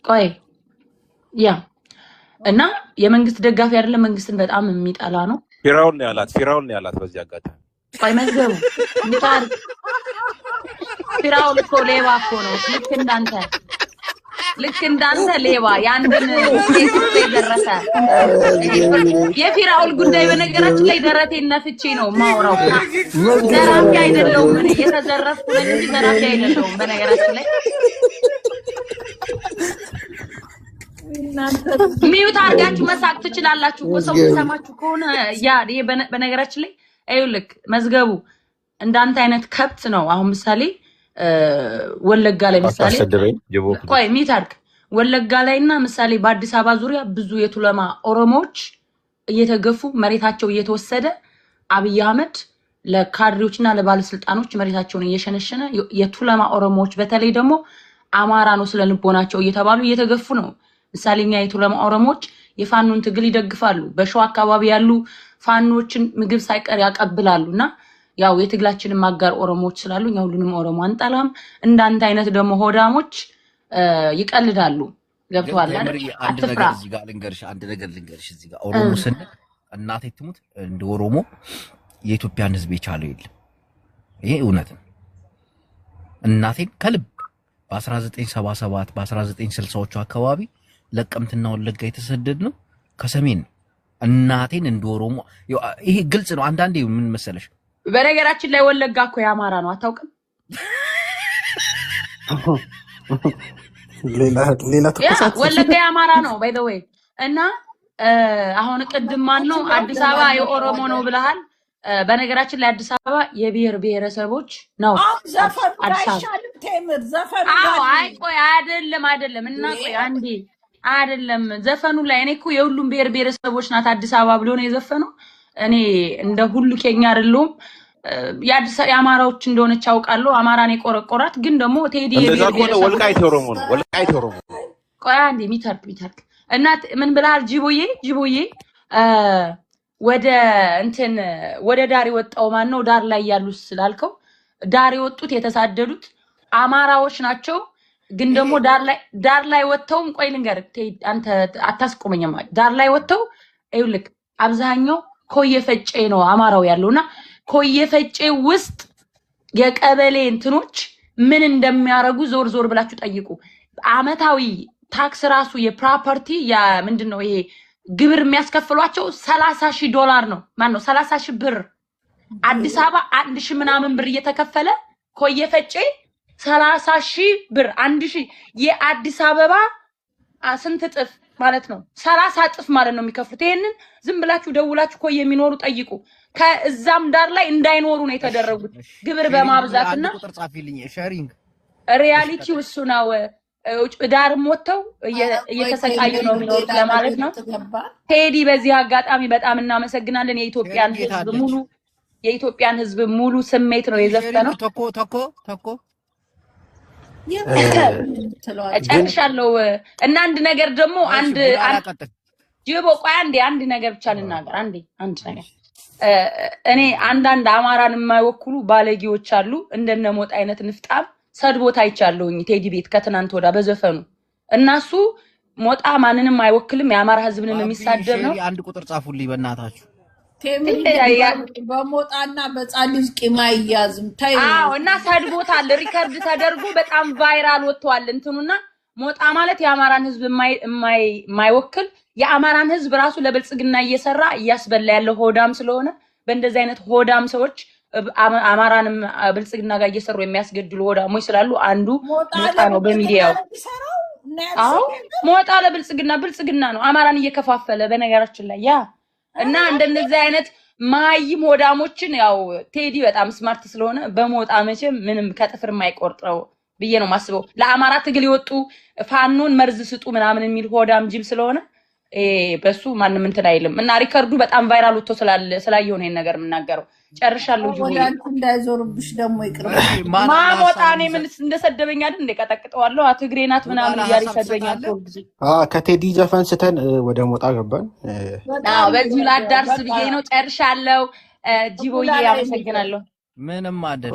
K: ቆይ ያ እና የመንግስት ደጋፊ አይደለም፣ መንግስትን በጣም የሚጠላ ነው።
J: ፊራውን ነው ያላት በዚህ አጋጣሚ
K: ቆይ መዝገቡ እንታር ፊራውን እኮ ሌባ እኮ ነው። ልክ እንዳንተ ሌባ ያንድን ሴት የደረሰ የፊራውን ጉዳይ በነገራችን ላይ ደረቴን ነፍቼ ነው ማውራው። ዘራፊ አይደለሁም እኔ የተዘረፍኩ ነኝ እንጂ ዘራፊ አይደለሁም። በነገራችን ላይ ሚዩት አድርጋችሁ መሳቅ ትችላላችሁ። ሰው ሰማችሁ ከሆነ ያ በነገራችን ላይ አይልክ መዝገቡ እንዳንተ አይነት ከብት ነው። አሁን ምሳሌ ወለጋ ላይ ምሳሌ ቆይ ሚታርክ ወለጋ ላይና ምሳሌ በአዲስ አበባ ዙሪያ ብዙ የቱለማ ኦሮሞዎች እየተገፉ መሬታቸው እየተወሰደ አብይ አህመድ ለካድሬዎችና ለባለስልጣኖች መሬታቸውን እየሸነሸነ የቱለማ ኦሮሞዎች በተለይ ደግሞ አማራ ነው ስለልቦናቸው እየተባሉ እየተገፉ ነው። ምሳሌኛ የቱለማ ኦሮሞዎች የፋኖን ትግል ይደግፋሉ። በሸዋ አካባቢ ያሉ ፋኖችን ምግብ ሳይቀር ያቀብላሉና ያው የትግላችንን ማጋር ኦሮሞዎች ስላሉ እኛ ሁሉንም ኦሮሞ አንጠላም። እንዳንተ አይነት ደግሞ ሆዳሞች ይቀልዳሉ። ገብቷል አይደል? አትፍራ።
O: አንድ ነገር ልንገርሽ እዚህ ጋር ኦሮሞ ስንል እናቴ ትሙት እንደ ኦሮሞ የኢትዮጵያን ሕዝብ የቻለው የለም። ይሄ እውነት ነው። እናቴን ከልብ በ1977 በ1960ዎቹ አካባቢ ለቀምትና ወለጋ የተሰደድ ነው ከሰሜን እናቴን እንደ ኦሮሞ ይሄ ግልጽ ነው። አንዳንዴ ምን መሰለሽ
K: በነገራችን ላይ ወለጋ እኮ የአማራ ነው አታውቅም?
E: ሌላ ተቆሳት
K: ወለጋ የአማራ ነው ባይ ዘ ዌይ። እና አሁን ቅድም ማን ነው አዲስ አበባ የኦሮሞ ነው ብለሃል። በነገራችን ላይ አዲስ አበባ የብሔር ብሔረሰቦች ነው።
N: አዲስ አበባ
K: አይ ቆይ አይደለም እና ቆይ አንዴ አይደለም ዘፈኑ ላይ እኔ እኮ የሁሉም ብሔር ብሔረሰቦች ናት አዲስ አበባ ብሎ ነው የዘፈነው። እኔ እንደ ሁሉ ኬኛ አይደለም የአማራዎች እንደሆነች አውቃለሁ። አማራን የቆረቆራት ግን ደግሞ ቴዲ
J: ወልቃይት ኦሮሞ ነው።
K: ቆይ አንዴ ሚታርክ እና ምን ብለሃል? ጅቦዬ ወደ ዳር የወጣው ማን ነው? ዳር ላይ ያሉ ስላልከው ዳር የወጡት የተሳደዱት አማራዎች ናቸው። ግን ደግሞ ዳር ላይ ወጥተውም ቆይ ልንገርህ አንተ አታስቆመኝም። ዳር ላይ ወጥተው ይኸውልህ አብዛኛው ኮየፈጬ ነው አማራው ያለውና ኮየፈጬ ውስጥ የቀበሌ እንትኖች ምን እንደሚያረጉ ዞር ብላችሁ ጠይቁ። አመታዊ ታክስ ራሱ የፕሮፐርቲ ያ ምንድነው ይሄ ግብር የሚያስከፍሏቸው $30,000 ነው። ማን ነው 30,000 ብር? አዲስ አበባ 1,000 ምናምን ብር እየተከፈለ ኮየፈጬ 30,000 ብር 1,000 የአዲስ አበባ ስንት እጥፍ ማለት ነው? 30 እጥፍ ማለት ነው የሚከፍሉት። ይሄንን ዝም ብላችሁ ደውላችሁ ኮየ የሚኖሩ ጠይቁ። ከዛም ዳር ላይ እንዳይኖሩ ነው የተደረጉት ግብር በማብዛትና
O: ቁጥር ጻፊልኝ ሼሪንግ
K: ሪያሊቲው እሱ ነው። ዳርም ወጥተው እየተሰቃዩ ነው የሚኖሩት ለማለት ነው። ቴዲ በዚህ አጋጣሚ በጣም እናመሰግናለን። የኢትዮጵያን ህዝብ ሙሉ ስሜት ነው የዘፈነው።
O: ተኮ
K: ጨርሻለሁ። እና አንድ ነገር ደግሞ ጅቦ ቆይ አንድ ነገር ብቻ ልናገር። አንድ ነገር እኔ አንዳንድ አማራን የማይወክሉ ባለጌዎች አሉ እንደነ ሞጣ አይነት ንፍጣም ሰድቦት አይቻለሁኝ ቴዲ ቤት ከትናንት ወዳ በዘፈኑ እናሱ ሞጣ ማንንም አይወክልም የአማራ ህዝብንም የሚሳደብ ነው።
O: አንድ ቁጥር ጻፉልኝ በእናታችሁ።
N: በሞጣና በጻልጅ ቂማ ይያዝም ታይ።
K: እና ሰድቦታል ሪከርድ ተደርጎ በጣም ቫይራል ወጥቷል እንትኑና ሞጣ ማለት የአማራን ህዝብ የማይወክል የአማራን ህዝብ ራሱ ለብልጽግና እየሰራ እያስበላ ያለው ሆዳም ስለሆነ በእንደዚህ አይነት ሆዳም ሰዎች አማራንም ብልጽግና ጋር እየሰሩ የሚያስገድሉ ሆዳሞች ስላሉ አንዱ ሞጣ ነው በሚዲያው። ሞጣ ለብልጽግና ነው አማራን እየከፋፈለ በነገራችን ላይ ያ እና እንደነዚህ አይነት ማይም ሆዳሞችን ያው ቴዲ በጣም ስማርት ስለሆነ በሞጣ መቼም ምንም ከጥፍር የማይቆርጠው ብዬ ነው ማስበው። ለአማራ ትግል ይወጡ ፋኖን መርዝ ስጡ ምናምን የሚል ሆዳም ጅል ስለሆነ በሱ ማንንም እንትን አይልም። እና ሪከርዱ በጣም ቫይራል ወጥቶ ስላየው ነው ነገር የምናገረው። ጨርሻለሁ። ጅቦዬ
N: እንዳይዞርብሽ ደግሞ ይቅርብ።
K: ማሞጣ እኔ ምን እንደሰደበኝ አይደል እንደቀጠቅጠዋለሁ ትግሬ ናት ምናምን እያለ ይሰደበኛል ሁልጊዜ።
E: ከቴዲ ዘፈን ስተን ወደ ሞጣ ገባን።
K: በዚሁ ላዳርስ ብዬ ነው። ጨርሻለሁ። ጅቦዬ አመሰግናለሁ።
O: ምንም አይደል።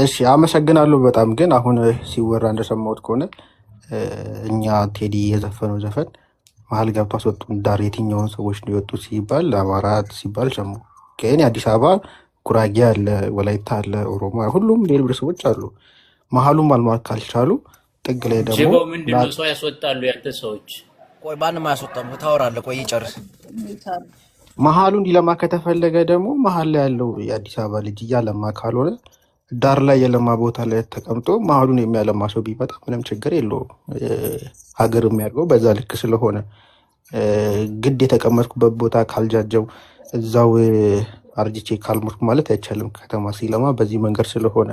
E: እሺ አመሰግናለሁ በጣም። ግን አሁን ሲወራ እንደሰማሁት ከሆነ እኛ ቴዲ የዘፈነው ዘፈን መሀል ገብቶ አስወጡን ዳር የትኛውን ሰዎች ነው የወጡት ሲባል አማራ ሲባል ሰሙ። ግን የአዲስ አበባ ጉራጌ አለ፣ ወላይታ አለ፣ ኦሮሞ ሁሉም ሌሎች ብሔረሰቦች አሉ። መሀሉን ማልማት ካልቻሉ ጥግ ላይ ደግሞ
L: ጅቦ ምንድነው ሰው ያስወጣሉ ያንተ ሰዎች?
O: ቆይ ማንም አያስወጣም ታወራለህ። ቆይ ይጨርስ።
E: መሀሉ እንዲለማ ከተፈለገ ደግሞ መሀል ላይ ያለው የአዲስ አበባ ልጅ እያለማ ካልሆነ ዳር ላይ የለማ ቦታ ላይ ተቀምጦ መሀሉን የሚያለማ ሰው ቢመጣ ምንም ችግር የለውም። ሀገር የሚያድገው በዛ ልክ ስለሆነ ግድ የተቀመጥኩበት ቦታ ካልጃጀው እዛው አርጅቼ ካልሞትኩ ማለት አይቻልም። ከተማ ሲለማ በዚህ መንገድ ስለሆነ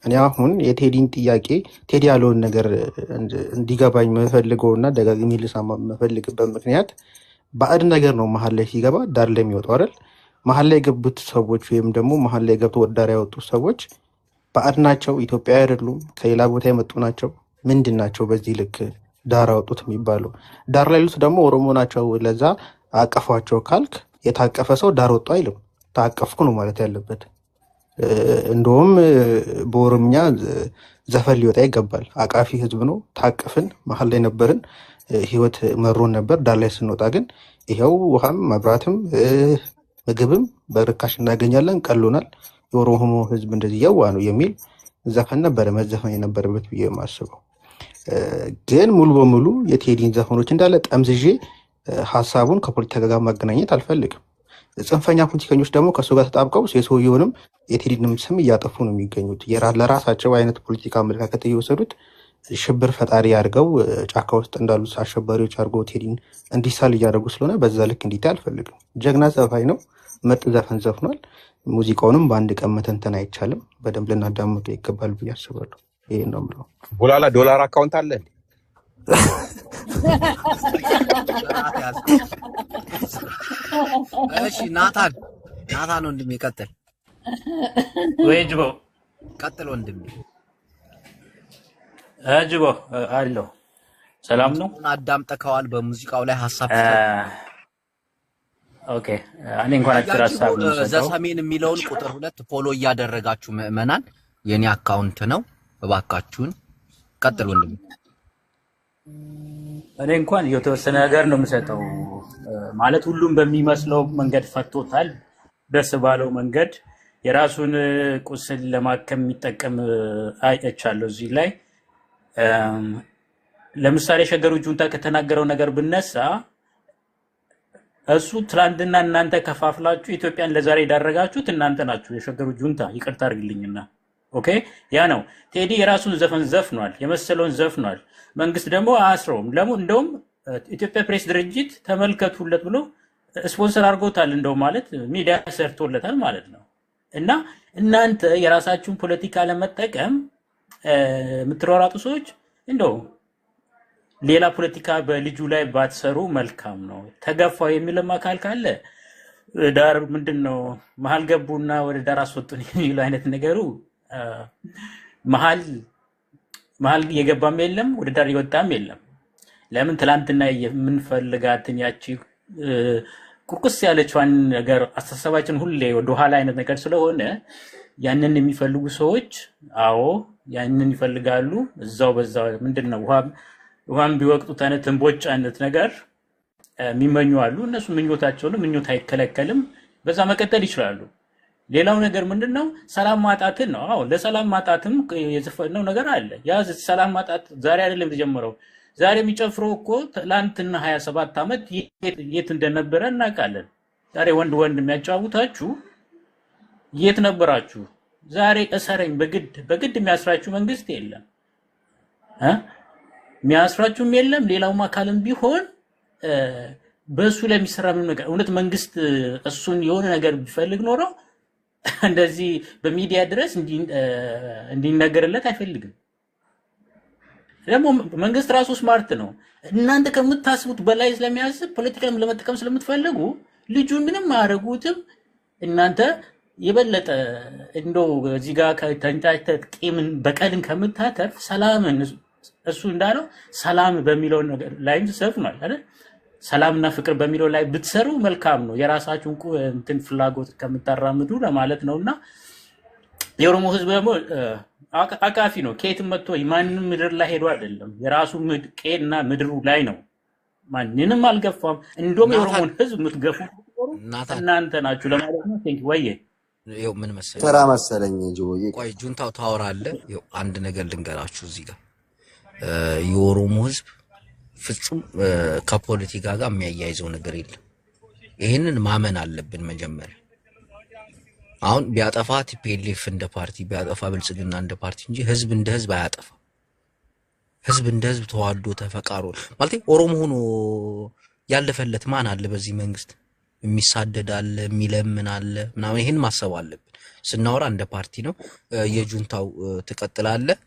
E: እኔ አሁን የቴዲን ጥያቄ ቴዲ ያለውን ነገር እንዲገባኝ መፈልገውና ደጋግሜ ልሰማ መፈልግበት ምክንያት ባዕድ ነገር ነው መሀል ላይ ሲገባ ዳር ላይ የሚወጣው አይደል? መሀል ላይ የገቡት ሰዎች ወይም ደግሞ መሀል ላይ ገብተው ወዳር ያወጡት ሰዎች ባዕድ ናቸው፣ ኢትዮጵያዊ አይደሉም፣ ከሌላ ቦታ የመጡ ናቸው። ምንድን ናቸው በዚህ ልክ ዳር አወጡት የሚባለው? ዳር ላይ ያሉት ደግሞ ኦሮሞ ናቸው። ለዛ አቀፏቸው ካልክ የታቀፈ ሰው ዳር ወጡ አይልም። ታቀፍኩ ነው ማለት ያለበት። እንደውም በኦሮምኛ ዘፈን ሊወጣ ይገባል። አቃፊ ህዝብ ነው፣ ታቀፍን፣ መሀል ላይ ነበርን፣ ህይወት መሮን ነበር። ዳር ላይ ስንወጣ ግን ይኸው ውሃም መብራትም ምግብም በርካሽ እናገኛለን፣ ቀሎናል፣ የኦሮሞ ህዝብ እንደዚህ የዋ ነው የሚል ዘፈን ነበረ መዘፈን የነበረበት ብዬ የማስበው። ግን ሙሉ በሙሉ የቴዲን ዘፈኖች እንዳለ ጠምዝዤ ሀሳቡን ከፖለቲካ ጋር ማገናኘት አልፈልግም። ጽንፈኛ ፖለቲከኞች ደግሞ ከእሱ ጋር ተጣብቀው የሰውየውንም የቴዲንም ስም እያጠፉ ነው የሚገኙት። ለራሳቸው አይነት ፖለቲካ አመለካከት እየወሰዱት ሽብር ፈጣሪ አድርገው ጫካ ውስጥ እንዳሉት አሸባሪዎች አድርገው ቴዲን እንዲሳል እያደረጉ ስለሆነ በዛ ልክ እንዲታይ አልፈልግም። ጀግና ዘፋኝ ነው፣ ምርጥ ዘፈን ዘፍኗል። ሙዚቃውንም በአንድ ቀን መተንተን አይቻልም። በደንብ ልናዳምጡ ይገባል ብዬ አስባለሁ። ይሄ ነው የምለው።
J: ቡላላ ዶላር አካውንት አለ።
O: እሺ ናታን ወንድሜ ቀጥል።
L: ወይ ጅቦ
O: ቀጥል ወንድሜ።
L: ጅቦ አለው ሰላም ነው።
O: አዳምጠከዋል። በሙዚቃው ላይ ሀሳብ
L: ኦኬ። እኔ እንኳን አጭር ሀሳብ ነው።
O: ዘሰሜን የሚለውን ቁጥር 2 ፎሎ እያደረጋችሁ ምዕመናን የኔ አካውንት ነው። እባካችሁን ቀጥሉ ወንድም።
L: እኔ እንኳን የተወሰነ ነገር ነው የምሰጠው። ማለት ሁሉም በሚመስለው መንገድ ፈቶታል። ደስ ባለው መንገድ የራሱን ቁስል ለማከም የሚጠቀም አይቻለሁ እዚህ ላይ። ለምሳሌ ሸገሩ ጁንታ ከተናገረው ነገር ብነሳ እሱ ትላንትና እናንተ ከፋፍላችሁ ኢትዮጵያን ለዛሬ ዳረጋችሁት እናንተ ናችሁ፣ የሸገሩ ጁንታ። ይቅርታ አድርግልኝና ኦኬ፣ ያ ነው። ቴዲ የራሱን ዘፈን ዘፍኗል፣ የመሰለውን ዘፍኗል። መንግስት ደግሞ አያስረውም። እንደውም ኢትዮጵያ ፕሬስ ድርጅት ተመልከቱለት ብሎ ስፖንሰር አድርጎታል። እንደውም ማለት ሚዲያ ሰርቶለታል ማለት ነው። እና እናንተ የራሳችሁን ፖለቲካ ለመጠቀም የምትሯሯጡ ሰዎች እንደው ሌላ ፖለቲካ በልጁ ላይ ባትሰሩ መልካም ነው። ተገፋው የሚልም አካል ካለ ዳር ምንድነው መሀል ገቡና ወደ ዳር አስወጡን የሚሉ አይነት ነገሩ መሀል የገባም የለም ወደ ዳር የወጣም የለም። ለምን ትላንትና የምንፈልጋትን ያቺ ቁርቁስ ያለችዋን ነገር አስተሳሰባችን ሁሌ ወደ ኋላ አይነት ነገር ስለሆነ ያንን የሚፈልጉ ሰዎች አዎ ያንን ይፈልጋሉ። እዛው በዛው ምንድነው ውሃም ቢወቅጡት አይነት እንቦጭ አይነት ነገር የሚመኙ አሉ። እነሱ ምኞታቸው ነው፣ ምኞት አይከለከልም። በዛ መቀጠል ይችላሉ። ሌላው ነገር ምንድነው ሰላም ማጣትን ነው። አዎ ለሰላም ማጣትም የዘፈነው ነገር አለ። ያ ሰላም ማጣት ዛሬ አይደለም የተጀመረው። ዛሬ የሚጨፍረው እኮ ትላንትና 27 ዓመት የት እንደነበረ እናውቃለን። ዛሬ ወንድ የሚያጫውታችሁ የት ነበራችሁ? ዛሬ እሰረኝ በግድ የሚያስራችሁ መንግስት የለም የሚያስራችሁም የለም። ሌላውም አካልም ቢሆን በሱ ላይ የሚሰራ ምን ነገር እውነት መንግስት እሱን የሆነ ነገር ቢፈልግ ኖሮ እንደዚህ በሚዲያ ድረስ እንዲነገርለት አይፈልግም። ደግሞ መንግስት ራሱ ስማርት ነው። እናንተ ከምታስቡት በላይ ስለሚያስብ ፖለቲካም ለመጠቀም ስለምትፈልጉ ልጁን ምንም አያደርጉትም። እናንተ የበለጠ እንደው እዚህ ጋር ከተንጫጭተህ ቂምን በቀልን ከምታተርፍ ሰላምን እሱ እንዳለው ሰላም በሚለው ነገር ላይ ሰፍኗል አይደል? ሰላምና ፍቅር በሚለው ላይ ብትሰሩ መልካም ነው። የራሳችሁን እንትን ፍላጎት ከምታራምዱ ለማለት ነውና የኦሮሞ ህዝብ ደግሞ አቃፊ ነው። ከየትም መጥቶ ማንንም ምድር ላይ ሄዶ አይደለም፣ የራሱ ቄና ምድሩ ላይ ነው። ማንንም አልገፋም። እንደውም የኦሮሞን ህዝብ የምትገፉ እናንተ ናችሁ ለማለት ነው። ቴንክ ወየ
O: ይኸው ምን መሰለኝ
F: ተራ መሰለኝ ጆዬ።
O: ቆይ ጁንታው ታወራለህ። ይኸው አንድ ነገር ልንገራችሁ እዚህ ጋር የኦሮሞ ህዝብ ፍጹም ከፖለቲካ ጋር የሚያያይዘው ነገር የለም። ይሄንን ማመን አለብን መጀመሪያ። አሁን ቢያጠፋ ቲፒኤልኤፍ እንደ ፓርቲ ቢያጠፋ ብልጽግና እንደ ፓርቲ እንጂ ህዝብ እንደ ህዝብ አያጠፋ። ህዝብ እንደ ህዝብ ተዋዶ ተፈቃሮ ማለት ኦሮሞ ሆኖ ያለፈለት ማን አለ? በዚህ መንግስት የሚሳደድ አለ፣ የሚለምን አለ ምናምን። ይሄን ማሰብ አለብን ስናወራ እንደ ፓርቲ ነው። የጁንታው ትቀጥላለህ።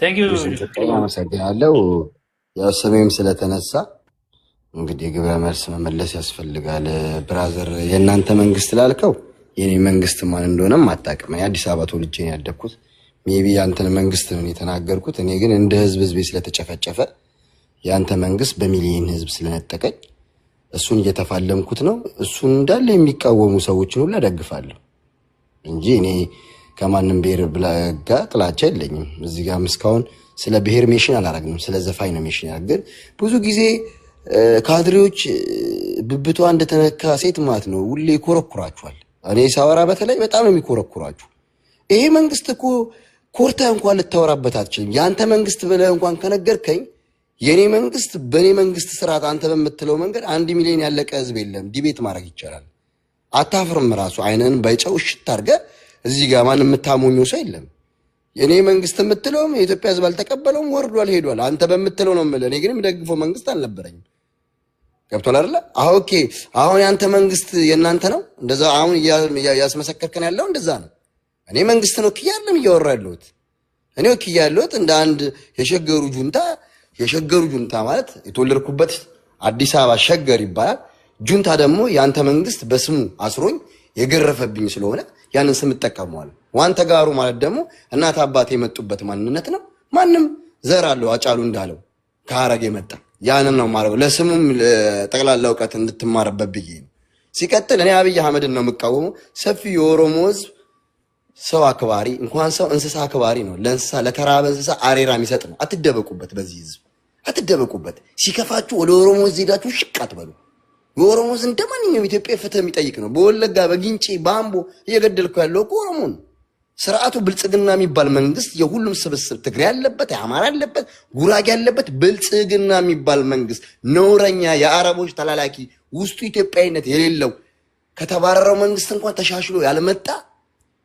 L: ቴንክ ዩ
F: አመሰግናለሁ። ያው ስሜም ስለተነሳ እንግዲህ የግብረ መልስ መመለስ ያስፈልጋል። ብራዘር የእናንተ መንግስት ላልከው የኔ መንግስት ማን እንደሆነም አታውቅም። አዲስ አበባ ተወልጄ ነው ያደግኩት። ሜቢ ያንተን መንግስት ነው የተናገርኩት። እኔ ግን እንደ ህዝብ ስለተጨፈጨፈ ያንተ መንግስት በሚሊዮን ህዝብ ስለነጠቀኝ እሱን እየተፋለምኩት ነው። እሱን እንዳለ የሚቃወሙ ሰዎችን ሁሉ ደግፋለሁ እንጂ እኔ ከማንም ብሔር ጋር ጥላቻ የለኝም። እዚህ ጋር እስካሁን ስለ ብሔር ሜሽን አላረግንም፣ ስለ ዘፋኝ ነው ሜሽን ያደርግ። ብዙ ጊዜ ካድሬዎች ብብቷ እንደተነካ ሴት ማለት ነው ሁሌ ይኮረኩራችኋል። እኔ ሳወራ በተለይ በጣም ነው የሚኮረኩራችሁ። ይሄ መንግስት እኮ ኮርታ እንኳን ልታወራበት አትችልም። ያንተ መንግስት ብለህ እንኳን ከነገርከኝ የኔ መንግስት በኔ መንግስት ስርዓት አንተ በምትለው መንገድ 1 ሚሊዮን ያለቀ ህዝብ የለም። ዲቤት ማድረግ ይቻላል። አታፍርም? ራሱ አይነን ባይጨው እሽት አድርገህ እዚህ ጋር ማንም የምታሞኘው ሰው የለም። የኔ መንግስት የምትለውም የኢትዮጵያ ህዝብ አልተቀበለውም፣ ወርዷል፣ ሄዷል። አንተ በምትለው ነው የምልህ። እኔ ግን የምደግፈው መንግስት አልነበረኝም። ገብቶሃል አይደለ? ኦኬ። አሁን ያንተ መንግስት የእናንተ ነው እንደዛ አሁን ያስመሰከርከን ያለው እንደዛ ነው። እኔ መንግስት ነው ክያለም እያወራ ያለሁት እኔ ክያለሁት እንደ አንድ የሸገሩ ጁንታ ማለት የተወለድኩበት አዲስ አበባ ሸገር ይባላል። ጁንታ ደግሞ ያንተ መንግስት በስሙ አስሮኝ የገረፈብኝ ስለሆነ ያንን ስም ተጠቀመዋል። ዋንተ ጋሩ ማለት ደግሞ እናት አባቴ የመጡበት ማንነት ነው። ማንም ዘር አለው አጫሉ እንዳለው ከሐረግ የመጣ ያንን ነው ማለት ለስሙም ጠቅላላ ዕውቀት እንድትማርበት ብዬ ነው። ሲቀጥል እኔ አብይ አህመድን ነው የምቃወመው። ሰፊ የኦሮሞ ህዝብ ሰው አክባሪ እንኳን ሰው እንስሳ አክባሪ ነው። ለእንስሳ ለተራበ እንስሳ አሬራ የሚሰጥ ነው። አትደበቁበት፣ በዚህ ህዝብ አትደበቁበት። ሲከፋችሁ ወደ ኦሮሞ ህዝብ ሄዳችሁ ሽቅ አትበሉ። የኦሮሞ ህዝብ እንደማንኛውም ኢትዮጵያ ፍትህ የሚጠይቅ ነው። በወለጋ በጊንጪ በአምቦ እየገደልኩ ያለው ኦሮሞ ነው። ስርዓቱ ብልጽግና የሚባል መንግስት የሁሉም ስብስብ ትግሬ ያለበት፣ የአማራ ያለበት፣ ጉራጌ ያለበት ብልጽግና የሚባል መንግስት ነውረኛ የአረቦች ተላላኪ ውስጡ ኢትዮጵያዊነት የሌለው ከተባረረው መንግስት እንኳን ተሻሽሎ ያልመጣ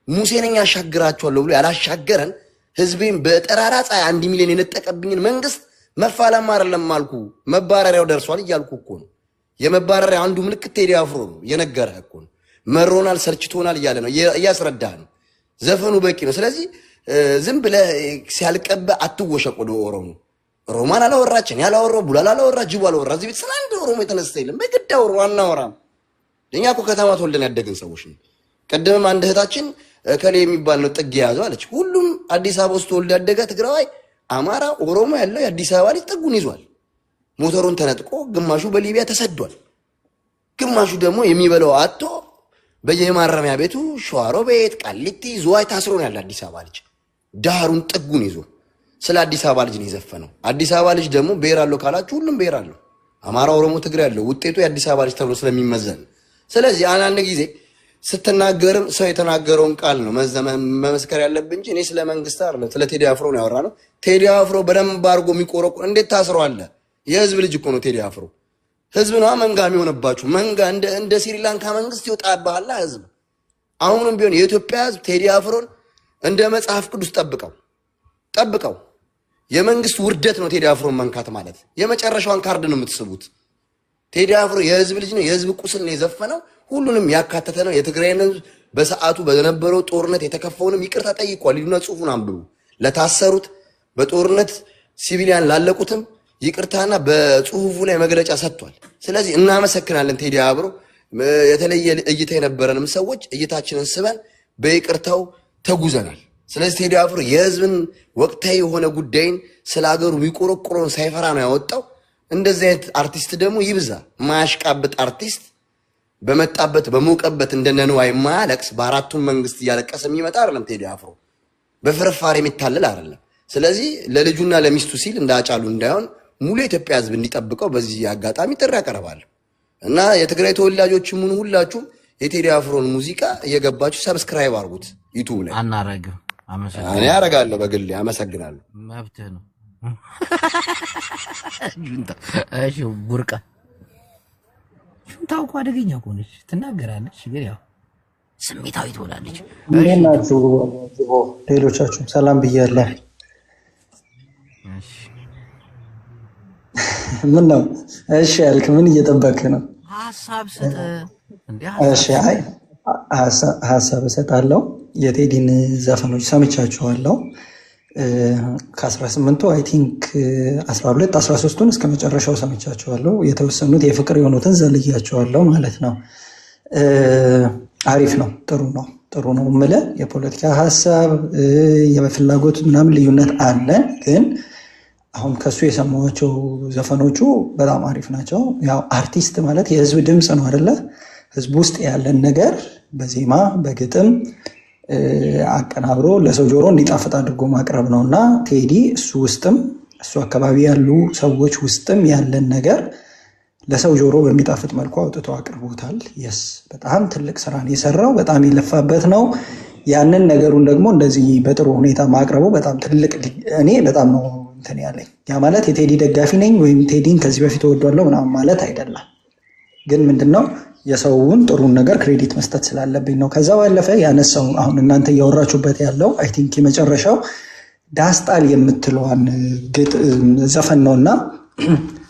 F: ሙሴ ነኝ ያሻግራቸዋለሁ ብሎ ያላሻገረን ህዝቤን በጠራራ ፀሐይ 1 ሚሊዮን የነጠቀብኝን መንግስት መፋለም አይደለም አልኩ። መባረሪያው ደርሷል እያልኩ እኮ ነው። የመባረሪያ አንዱ ምልክት ቴዲ አፍሮ ነው የነገረህ እኮ ነው። መሮናል ሰልችቶናል እያለ ነው እያስረዳህ ነው። ዘፈኑ በቂ ነው። ስለዚህ ዝም ብለህ ሲያልቀበ አትወሸቅ። ወደ ኦሮሞ ሮማን አላወራችን ያላወራው ቡላላ አላወራ ጅቡ አላወራ እዚህ ቤት ስለ አንድ ኦሮሞ የተነሳ የለም። በግድ አውሩ አናወራም። እኛ እኮ ከተማ ተወልደን ያደግን ሰዎች ነው። ቀደም አንድ እህታችን ከሌ የሚባል ነው ጥግ ያዘው አለች። ሁሉም አዲስ አበባ ውስጥ ተወልዶ ያደገ ትግራዋይ፣ አማራ፣ ኦሮሞ ያለው የአዲስ አበባ ልጅ ጥጉን ይዟል። ሞተሩን ተነጥቆ ግማሹ በሊቢያ ተሰዷል። ግማሹ ደግሞ የሚበላው አጥቶ በየማረሚያ ቤቱ ሸዋሮ ቤት፣ ቃሊቲ፣ ዝዋይ ታስሮ ነው ያለ አዲስ አበባ ልጅ ዳሩን ጥጉን ይዞ። ስለ አዲስ አበባ ልጅ ነው የዘፈነው። አዲስ አበባ ልጅ ደግሞ ብሔር አለው ካላችሁ ሁሉም ብሔር አለው። አማራ፣ ኦሮሞ፣ ትግሬ ያለው ውጤቱ የአዲስ አበባ ልጅ ተብሎ ስለሚመዘን ስለዚህ አንዳንድ ጊዜ ስትናገርም ሰው የተናገረውን ቃል ነው መመስከር ያለብን እንጂ እኔ ስለ መንግስት አይደለም ስለ ቴዲ አፍሮ ነው ያወራነው። ቴዲ አፍሮ በደንብ አድርጎ የሚቆረቁ እንዴት ታስሯል? የህዝብ ልጅ እኮ ነው ቴዲ አፍሮ። ህዝብ ነው መንጋ የሚሆንባችሁ። መንጋ እንደ ስሪላንካ መንግስት ይወጣባላ ህዝብ። አሁንም ቢሆን የኢትዮጵያ ህዝብ ቴዲ አፍሮን እንደ መጽሐፍ ቅዱስ ጠብቀው። የመንግስት ውርደት ነው ቴዲ አፍሮን መንካት ማለት። የመጨረሻውን ካርድ ነው የምትስቡት። ቴዲ አፍሮ የህዝብ ልጅ ነው። የህዝብ ቁስል ነው የዘፈነው። ሁሉንም ያካተተ ነው። የትግራይን ህዝብ በሰዓቱ በነበረው ጦርነት የተከፈውንም ይቅርታ ጠይቋል። ሊዱና ጽሁፉን አንብቡ። ለታሰሩት በጦርነት ሲቪሊያን ላለቁትም ይቅርታና በጽሁፉ ላይ መግለጫ ሰጥቷል። ስለዚህ እናመሰግናለን ቴዲ አፍሮ። የተለየ እይታ የነበረንም ሰዎች እይታችንን ስበን በይቅርታው ተጉዘናል። ስለዚህ ቴዲ አፍሮ የህዝብን ወቅታዊ የሆነ ጉዳይን ስለ ሀገሩ ቢቆረቆረውን ሳይፈራ ነው ያወጣው። እንደዚህ አይነት አርቲስት ደግሞ ይብዛ። ማያሽቃብጥ አርቲስት በመጣበት በሞቀበት እንደነነዋይ ማለቅስ በአራቱም መንግስት እያለቀሰ የሚመጣ አይደለም ቴዲ አፍሮ። በፍርፋሪ የሚታለል አይደለም። ስለዚህ ለልጁና ለሚስቱ ሲል እንዳጫሉ እንዳይሆን ሙሉ የኢትዮጵያ ህዝብ እንዲጠብቀው በዚህ አጋጣሚ ጥሪ ያቀርባለሁ እና የትግራይ ተወላጆችም ሆኑ ሁላችሁም የቴዲ አፍሮን ሙዚቃ እየገባችሁ ሰብስክራይብ አድርጉት ዩቲዩብ ላይ።
O: አናረግም። አመሰግናለሁ።
F: እኔ አረጋለሁ በግሌ። አመሰግናለሁ።
O: መብትህ ነው። እሺ ቡርቃ ሹንታው እኮ አደገኛ እኮ ነች። ትናገራለች ግን ያው ስሜታዊ ትሆናለች።
Q: እንዴት ናችሁ? ሌሎቻችሁም ሰላም ብያለሁ። ምን ነው? እሺ ያልክ ምን እየጠበቅህ ነው?
O: ሀሳብ ስጥ እንዴ?
Q: እሺ አይ ሀሳብ እሰጣለሁ። የቴዲን ዘፈኖች ሰምቻቸዋለሁ። ከ18ቱ አይ ቲንክ 12 13ቱን እስከ መጨረሻው ሰምቻቸዋለሁ። የተወሰኑት የፍቅር የሆኑትን ዘልያቸዋለሁ ማለት ነው። አሪፍ ነው። ጥሩ ነው የምልህ የፖለቲካ ሀሳብ የፍላጎት ምናምን ልዩነት አለ፣ ግን አሁን ከሱ የሰማኋቸው ዘፈኖቹ በጣም አሪፍ ናቸው። ያው አርቲስት ማለት የህዝብ ድምፅ ነው አይደለ? ህዝብ ውስጥ ያለን ነገር በዜማ በግጥም አቀናብሮ ለሰው ጆሮ እንዲጣፍጥ አድርጎ ማቅረብ ነው እና ቴዲ እሱ አካባቢ ያሉ ሰዎች ውስጥም ያለን ነገር ለሰው ጆሮ በሚጣፍጥ መልኩ አውጥቶ አቅርቦታል። የስ በጣም ትልቅ ስራን የሰራው በጣም የለፋበት ነው። ያንን ነገሩን ደግሞ እንደዚህ በጥሩ ሁኔታ ማቅረቡ በጣም ትልቅ እኔ በጣም ነው እንትን ያለኝ። ያ ማለት የቴዲ ደጋፊ ነኝ ወይም ቴዲን ከዚህ በፊት እወዷለሁ ምናምን ማለት አይደለም። ግን ምንድነው የሰውን ጥሩን ነገር ክሬዲት መስጠት ስላለብኝ ነው። ከዛ ባለፈ ያነሳው አሁን እናንተ እያወራችሁበት ያለው አይ ቲንክ የመጨረሻው ዳስጣል የምትለዋን ዘፈን ነውና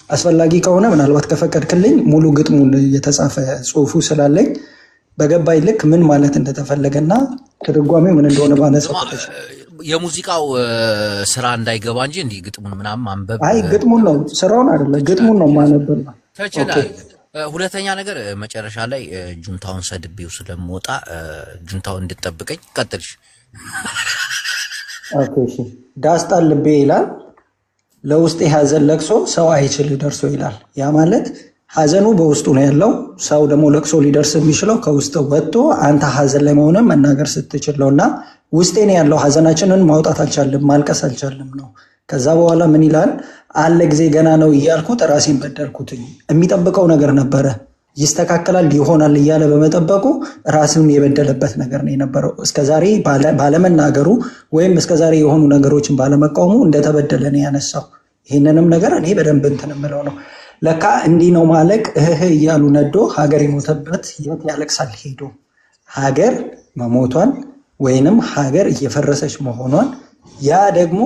Q: አስፈላጊ ከሆነ ምናልባት ከፈቀድክልኝ ሙሉ ግጥሙን የተጻፈ ጽሁፉ ስላለኝ በገባይ ልክ ምን ማለት እንደተፈለገና ትርጓሜው ምን እንደሆነ ባነሳው
O: የሙዚቃው ስራ እንዳይገባ እንጂ እንዲህ ግጥሙን ምናምን ማንበብ
Q: አይ ግጥሙን ነው ስራውን አይደለ ግጥሙን ነው ማነበብ ነው
O: ተችላል። ሁለተኛ ነገር መጨረሻ ላይ ጁንታውን ሰድቤው ስለምወጣ ጁንታው እንድትጠብቀኝ ቀጥልሽ።
Q: ኦኬ እሺ። ዳስጣል ልቤ ይላል ለውስጤ ሐዘን ለቅሶ ሰው አይችል ደርሶ ይላል። ያ ማለት ሀዘኑ በውስጡ ነው ያለው። ሰው ደግሞ ለቅሶ ሊደርስ የሚችለው ከውስጥ ወጥቶ አንተ ሀዘን ላይ መሆንን መናገር ስትችል ነው። እና ውስጤ ነው ያለው። ሀዘናችንን ማውጣት አልቻልም፣ ማልቀስ አልቻልም ነው። ከዛ በኋላ ምን ይላል አለ ጊዜ ገና ነው እያልኩት ራሴን በደልኩትኝ። የሚጠብቀው ነገር ነበረ ይስተካከላል ይሆናል እያለ በመጠበቁ ራሱን የበደለበት ነገር ነው የነበረው። እስከዛሬ ባለመናገሩ ወይም እስከዛሬ የሆኑ ነገሮችን ባለመቃወሙ እንደተበደለ ነው ያነሳው። ይህንንም ነገር እኔ በደንብ እንትን የምለው ነው። ለካ እንዲህ ነው ማለቅ እህህ እያሉ ነዶ ሀገር የሞተበት የት ያለቅሳል ሄዶ። ሀገር መሞቷን ወይንም ሀገር እየፈረሰች መሆኗን ያ ደግሞ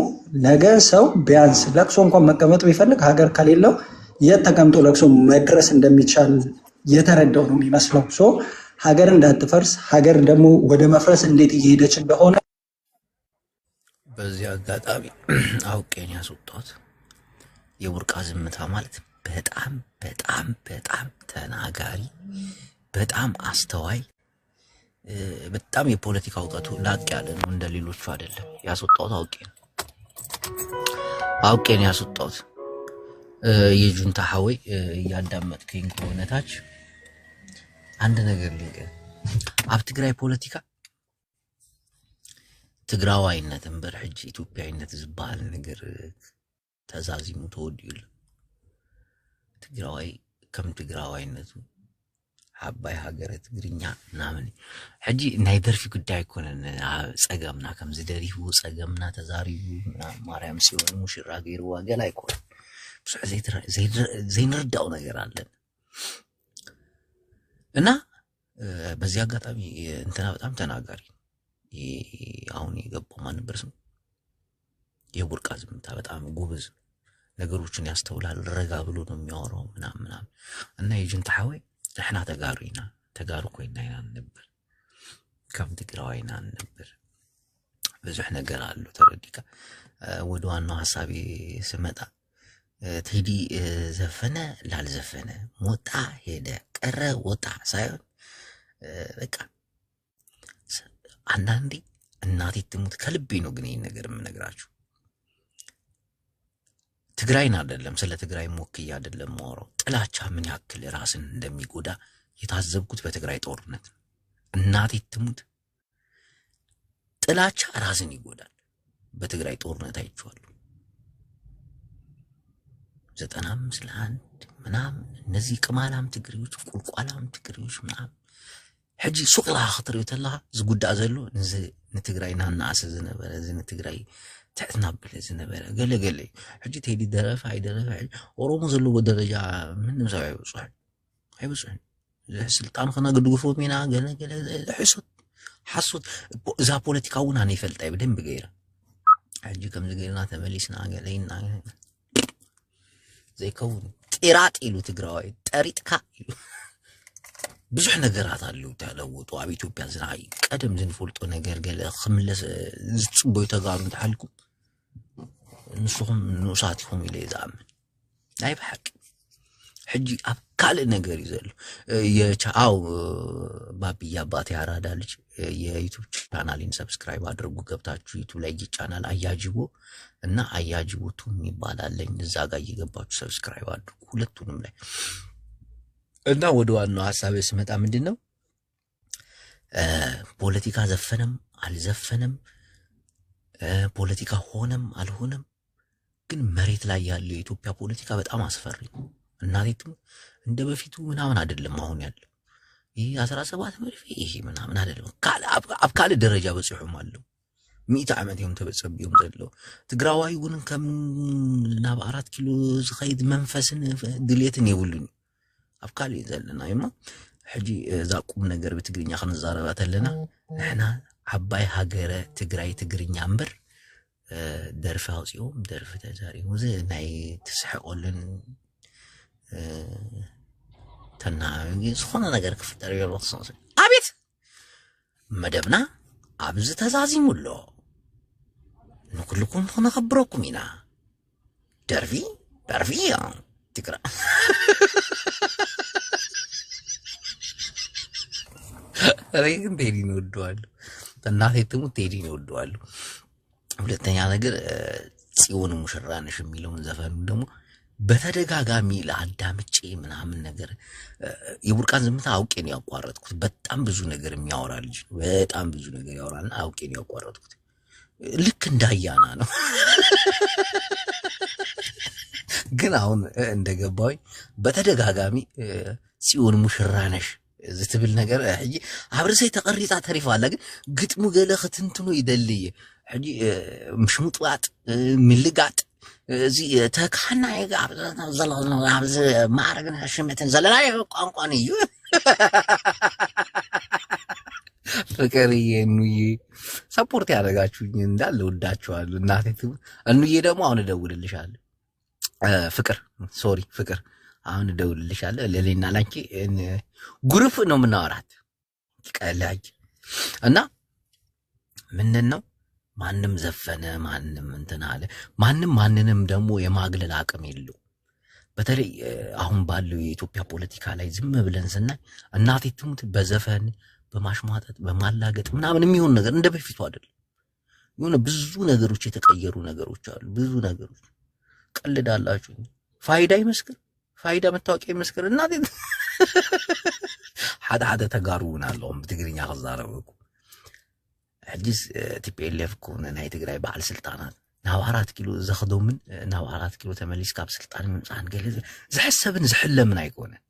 Q: ነገ ሰው ቢያንስ ለቅሶ እንኳን መቀመጥ ቢፈልግ ሀገር ከሌለው የት ተቀምጦ ለቅሶ መድረስ እንደሚቻል የተረዳው ነው የሚመስለው። ሀገር እንዳትፈርስ ሀገር ደግሞ ወደ መፍረስ እንዴት እየሄደች እንደሆነ
O: በዚህ አጋጣሚ አውቄን ያስወጣሁት የቡርቃ ዝምታ ማለት በጣም በጣም በጣም ተናጋሪ፣ በጣም አስተዋይ፣ በጣም የፖለቲካ እውቀቱ ላቅ ያለ ነው። እንደ ሌሎቹ አይደለም። ያስወጣሁት አውቄን ያስወጣሁት። የጁንታ ሐወይ እያዳመጥከኝ ከሆነ ታች አንድ ነገር ልንገር። ኣብ ትግራይ ፖለቲካ ትግራዋይነትን በርሕጂ ኢትዮጵያዊነት ዝበሃል ነገር ተዛዚሙ ተወዲዩሉ። ትግራዋይ ከም ትግራዋይነቱ ዓባይ ሃገረ ትግርኛ ምናምን ሕጂ ናይ ደርፊ ጉዳይ ኣይኮነን። ፀገምና ከም ዝደሪቡ ፀገምና ተዛሪቡ ማርያም ሲሆን ሙሽራ ገይርዋ ገላ ኣይኮነን። ብዙሕ ዘይንርዳው ነገር አለን እና በዚህ አጋጣሚ እንትና በጣም ተናጋሪ አሁን የገባው ማን ነበር ስሙ? የቡርቃ ዝምታ በጣም ጎበዝ፣ ነገሮችን ያስተውላል፣ ረጋ ብሎ ነው የሚያወራው ምናምን እና የጁንታ ሐወይ ንሕና ተጋሩ ኮይና ኢና ነበር ከም ትግራዋይና ነበር። ብዙሕ ነገር አሉ ተረዲካ። ወደ ዋናው ሐሳቤ ስመጣ ቴዲ ዘፈነ ላልዘፈነ ሞጣ ሄደ ቀረ ወጣ ሳይሆን በቃ አንዳንዴ እናቴ ትሙት ከልቤ ነው ግን ይሄን ነገር የምነግራችሁ። ትግራይን አይደለም ስለ ትግራይ ሞክዬ አይደለም ማወራው። ጥላቻ ምን ያክል ራስን እንደሚጎዳ የታዘብኩት በትግራይ ጦርነት። እናቴ ትሙት ጥላቻ ራስን ይጎዳል። በትግራይ ጦርነት አይቼዋለሁ። 95 ለ1 ምናምን እነዚህ ቅማላም ትግሪዎች ቁልቋላም ትግሪዎች ምናምን ሕጂ ሱቅላ خطر ይተላ ዝጉዳ ዘሎ ንትግራይ ናናአሰ ዝነበረ ንትግራይ ትዕትና ብል ዝነበረ ገለገለ ሕጂ ቴዲ ደረፈ አይደረፈ ኦሮሞ ዘሎ ደረጃ ምንም ሰው አይበጽሕ ስልጣን ከነግድግፎ ሚና ገለገለ حسوت እዛ ፖለቲካውን አነ ይፈልጣይ በደንብ ገይራ ሕጂ ከም ዝገይና ተመሊስና ገለይና ዘይከውን ጢራጥ ይሉ ትግራዋይ ጠሪጥካ ይሉ ብዙሕ ነገራት አለው ተለውጡ። ኣብ ኢትዮጵያ ዝናይ ቀደም ዝንፈልጦ ነገር ገለ ክምለስ ዝፅበዩ ተጋሩ እንተሓልኩም ንስኹም ንኡሳትኩም ኢለ ዝኣምን ናይ ብሓቂ ሕጂ ኣብ ካልእ ነገር እዩ ዘሎ። የቻው ባቢያ አባቴ አራዳ ልጅ የዩቲዩብ ቻናሌን ሰብስክራይብ አድርጉ። ገብታችሁ ዩቲዩብ ላይ ቻናል አያጅቦ እና አያጅቦ ቱም ይባላልኝ እዛ ጋር እየገባችሁ ሰብስክራይብ አድርጉ ሁለቱንም ላይ እና ወደ ዋናው ሐሳቤ ስመጣ ምንድነው ፖለቲካ ዘፈነም አልዘፈነም ፖለቲካ ሆነም አልሆነም ግን መሬት ላይ ያለው የኢትዮጵያ ፖለቲካ በጣም አስፈሪ ነው። እናቴም እንደ በፊቱ ምናምን አይደለም አሁን ያለው ይሄ 17 መርፌ ይሄ ምናምን አይደለም። ካለ ደረጃ በጽሑም አለው 100 ዓመት ይሁን ተበጸብዮም ዘሎ ትግራዋይ ግን ከም ናብ 4 ኪሎ ዝኸይድ መንፈስን ድሌትን ይውሉኝ አብካል ይዘልና ይማ ሕጂ ዛቁም ነገር በትግርኛ ከነዛረባት ለና ንሕና ዓባይ ሃገረ ትግራይ ትግርኛ እምበር ደርፋ አውጽኦም ደርፍ ተዛሪው ናይ ተስሐቆልን ተናጊ ዝኾነ ነገር ክፍጠር ይወርሰስ አቤት መደብና አብዝ ተዛዚሙሎ ንኩልኩም ከነخبረኩም ኢና ደርፊ ትግራ ረይን ቴዲ ነው ወደዋል እናቴ ትሙት ቴዲ ነው ወደዋል። ሁለተኛ ነገር ጽዮን ሙሽራ ነሽ የሚለውን ዘፈኑ ደግሞ በተደጋጋሚ ለአዳምጬ ምናምን ነገር የቡርቃን ዝምታ አውቄ ነው ያቋረጥኩት። በጣም ብዙ ነገር የሚያወራ ልጅ በጣም ብዙ ነገር ያወራልና አውቄ ነው ያቋረጥኩት። ልክ እንዳያና ነው። ግን አሁን እንደገባኝ በተደጋጋሚ ጽዮን ሙሽራ ነሽ ዝትብል ነገር ሕጂ አብርሰይ ተቀሪጻ ተሪፋ አለ። ግን ግጥሙ ገለ ክትንትኑ ይደልይ ሕጂ ምሽሙጥዋጥ ምልጋጥ እዚ ተካና ይጋብ ዘላና አብዝ ማረግና ሽመተን ዘላና ቋንቋን እዩ ፍቅርዬ ኑዬ ሰፖርት ያደርጋችሁኝ እንዳለ ወዳችኋለሁ። እናቴ እኑዬ ደግሞ አሁን እደውልልሻለሁ። ፍቅር ሶሪ ፍቅር አሁን እደውልልሻለሁ። ለሌና ላንቺ ጉርፍ ነው የምናወራት ቀላጅ እና ምንድን ነው ማንም ዘፈነ ማንም እንትን አለ ማንም ማንንም ደግሞ የማግለል አቅም የለው። በተለይ አሁን ባለው የኢትዮጵያ ፖለቲካ ላይ ዝም ብለን ስናይ እናቴ ትሙት በዘፈን በማሽሟጠጥ በማላገጥ ምናምን የሚሆን ነገር እንደ በፊቱ አይደለም። የሆነ ብዙ ነገሮች የተቀየሩ ነገሮች አሉ። ብዙ ነገሮች ቀልዳላችሁ። ፋይዳ ይመስክር ፋይዳ መታወቂያ ይመስክር እናቴ ሓደ ተጋሩና አለውም በትግርኛ ከዛረበኩ حجز TPLF كون ناي تግራይ በዓል ስልጣናት ናብ 4 ኪሎ ዘخدوምን ናብ 4 ኪሎ ተመሊስ ካብ ስልጣን ምምፃን ገለ ዝሕሰብን ዝሕለምን አይኮነን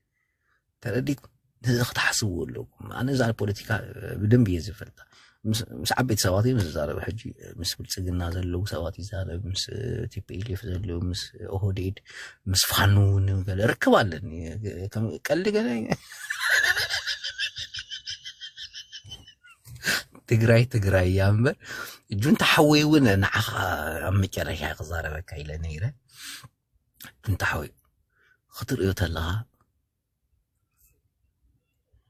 O: ተረዲኩ ተሓስቡ ኣለኩም ኣነ ዛ ፖለቲካ ብደንብ ይዝፈልጣ ምስ ዓበይቲ ሰባት ምስ ዛረብ ሕጂ ምስ ብልጽግና ዘለው ሰባት ይዛረብ ምስ TPLF ዘለው ምስ ኦህዴድ ምስ ፋኖን ገለ ርክባለን ቀልድ ገለ ትግራይ ያምበር ጁንታ ሓወይውን ንዓኻ ኣብ መጨረሻ ክዛረበካ ኢለ ነይረ ጁንታ ሓወይ ክትርእዮ ተለኻ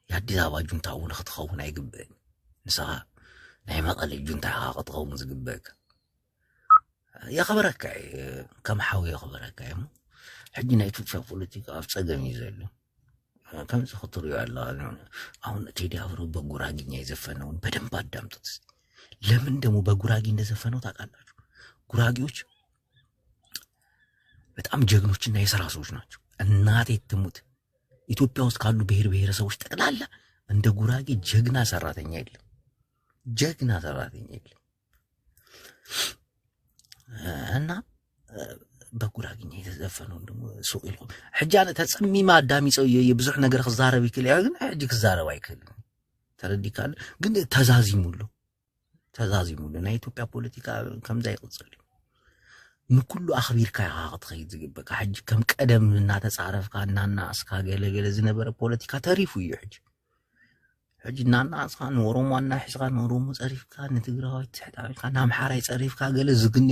O: የአዲስ አበባ ጁንታ እውን ክትኸውን ኣይግብእን ንስኻ ናይ መቐለ ጁንታ ኢኻ ክትኸውን ዝግበአካ የኽብረካ ከም ሓወይ የኽብረካ እሞ ሕጂ ናይ ኢትዮጵያ ፖለቲካ ኣብ ፀገም እዩ ዘሎ كم خطر يا الله አሁን ቴዲ አፍሮ በጉራጊኛ የዘፈነውን በደንብ አዳምጡት። ለምን ደሞ በጉራጊ እንደዘፈነው ታውቃላችሁ? ጉራጊዎች በጣም ጀግኖችና የሥራ ሰዎች ናቸው። እናቴ ትሙት ኢትዮጵያ ውስጥ ካሉ ብሔር ብሔረሰቦች ጠቅላላ እንደ ጉራጊ ጀግና ሰራተኛ የለም። ጀግና ሰራተኛ የለም እና በጉራጊኛ የተዘፈነው ደሞ ሱኢል ሕጃነ ተጽሚማ አዳሚ ሰው የብዙሕ ነገር ክዛረብ ይክል ያ ግን ሕጂ ክዛረብ አይክል ተረዲካል። ግን ተዛዚሙሉ ናይ ኢትዮጵያ ፖለቲካ ከምዛ ይቅጽል ንኩሉ አኽቢርካ ያኸትኸይድ ዝግበካ ሕጂ ከም ቀደም እና ተጻረፍካ እናና እስካ ገለገለ ዝነበረ ፖለቲካ ተሪፉ እዩ ሕጂ እናና እስካን ኦሮሞና ሕስካን ኦሮሞ ጸሪፍካ ንትግራዋይ ተሕታዊካ ናምሓራይ ጸሪፍካ ገለ ዝግነ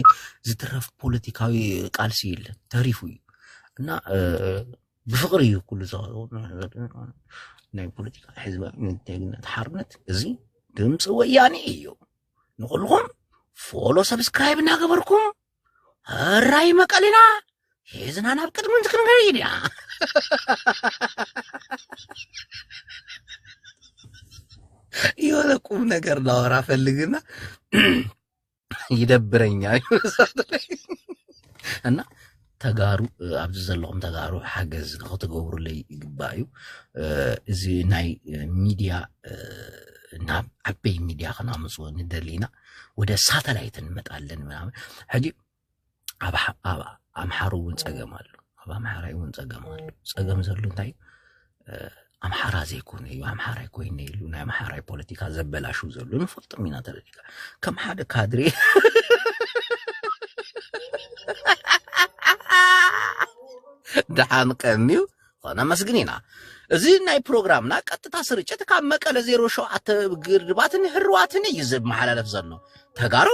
O: ዝትረፍ ፖለቲካዊ ቃልሲ የለ ተሪፉ እዩ እና ብፍቅር እዩ ኩሉ ዘው ናይ ፖለቲካ ሕዝባዊ ንትግነት ሓርነት እዚ ድምፂ ወያኔ እዩ ንኹልኩም ፎሎ ሰብስክራይብ እናገበርኩም ራይ መቀለና ሄዝና ናብ ቅድም ዝክንገይዳ የሆነ ቁም ነገር ላወራ ፈልግና ይደብረኛል እና ተጋሩ ኣብዚ ዘለኹም ተጋሩ ሓገዝ ክትገብሩለይ ይግባእ እዩ። እዚ ናይ ሚድያ ናብ ዓበይ ሚድያ ክናምፅኦ ንደሊና ወደ ሳተላይት እንመጣለን ምናምን ሕጂ ኣብ ኣምሓሮ እውን ፀገም ኣሎ ኣብ ኣምሓራይ እውን ፀገም ኣሎ ፀገም ዘሎ እንታይ ኣምሓራ ዘይኮነ እዩ ኣምሓራይ ኮይነ ኢሉ ናይ ኣምሓራይ ፖለቲካ ዘበላሹ ዘሎ ንፈልጦም ኢና ተረዲካ ከም ሓደ ካድሬ دحان قميو وانا مسجنينا زين ناي برنامجنا قطتا سرጭት ካብ መቀለ 07 ግርባትን ህርዋትን ይዝብ መሐላለፍ ዘሎ ተጋሩ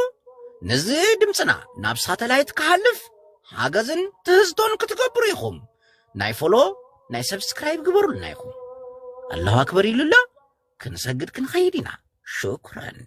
O: ነዚ ድምጽና ናብ ሳተላይት ካህልፍ ሓገዝን ትህዝቶን ክትገብሩ ይኹም ናይ ፎሎ ናይ ሰብስክራይብ ግበሩልና ይኹም አላሁ አክበር ይሉላ ክንሰግድ ክንኸይዲና ሹክራን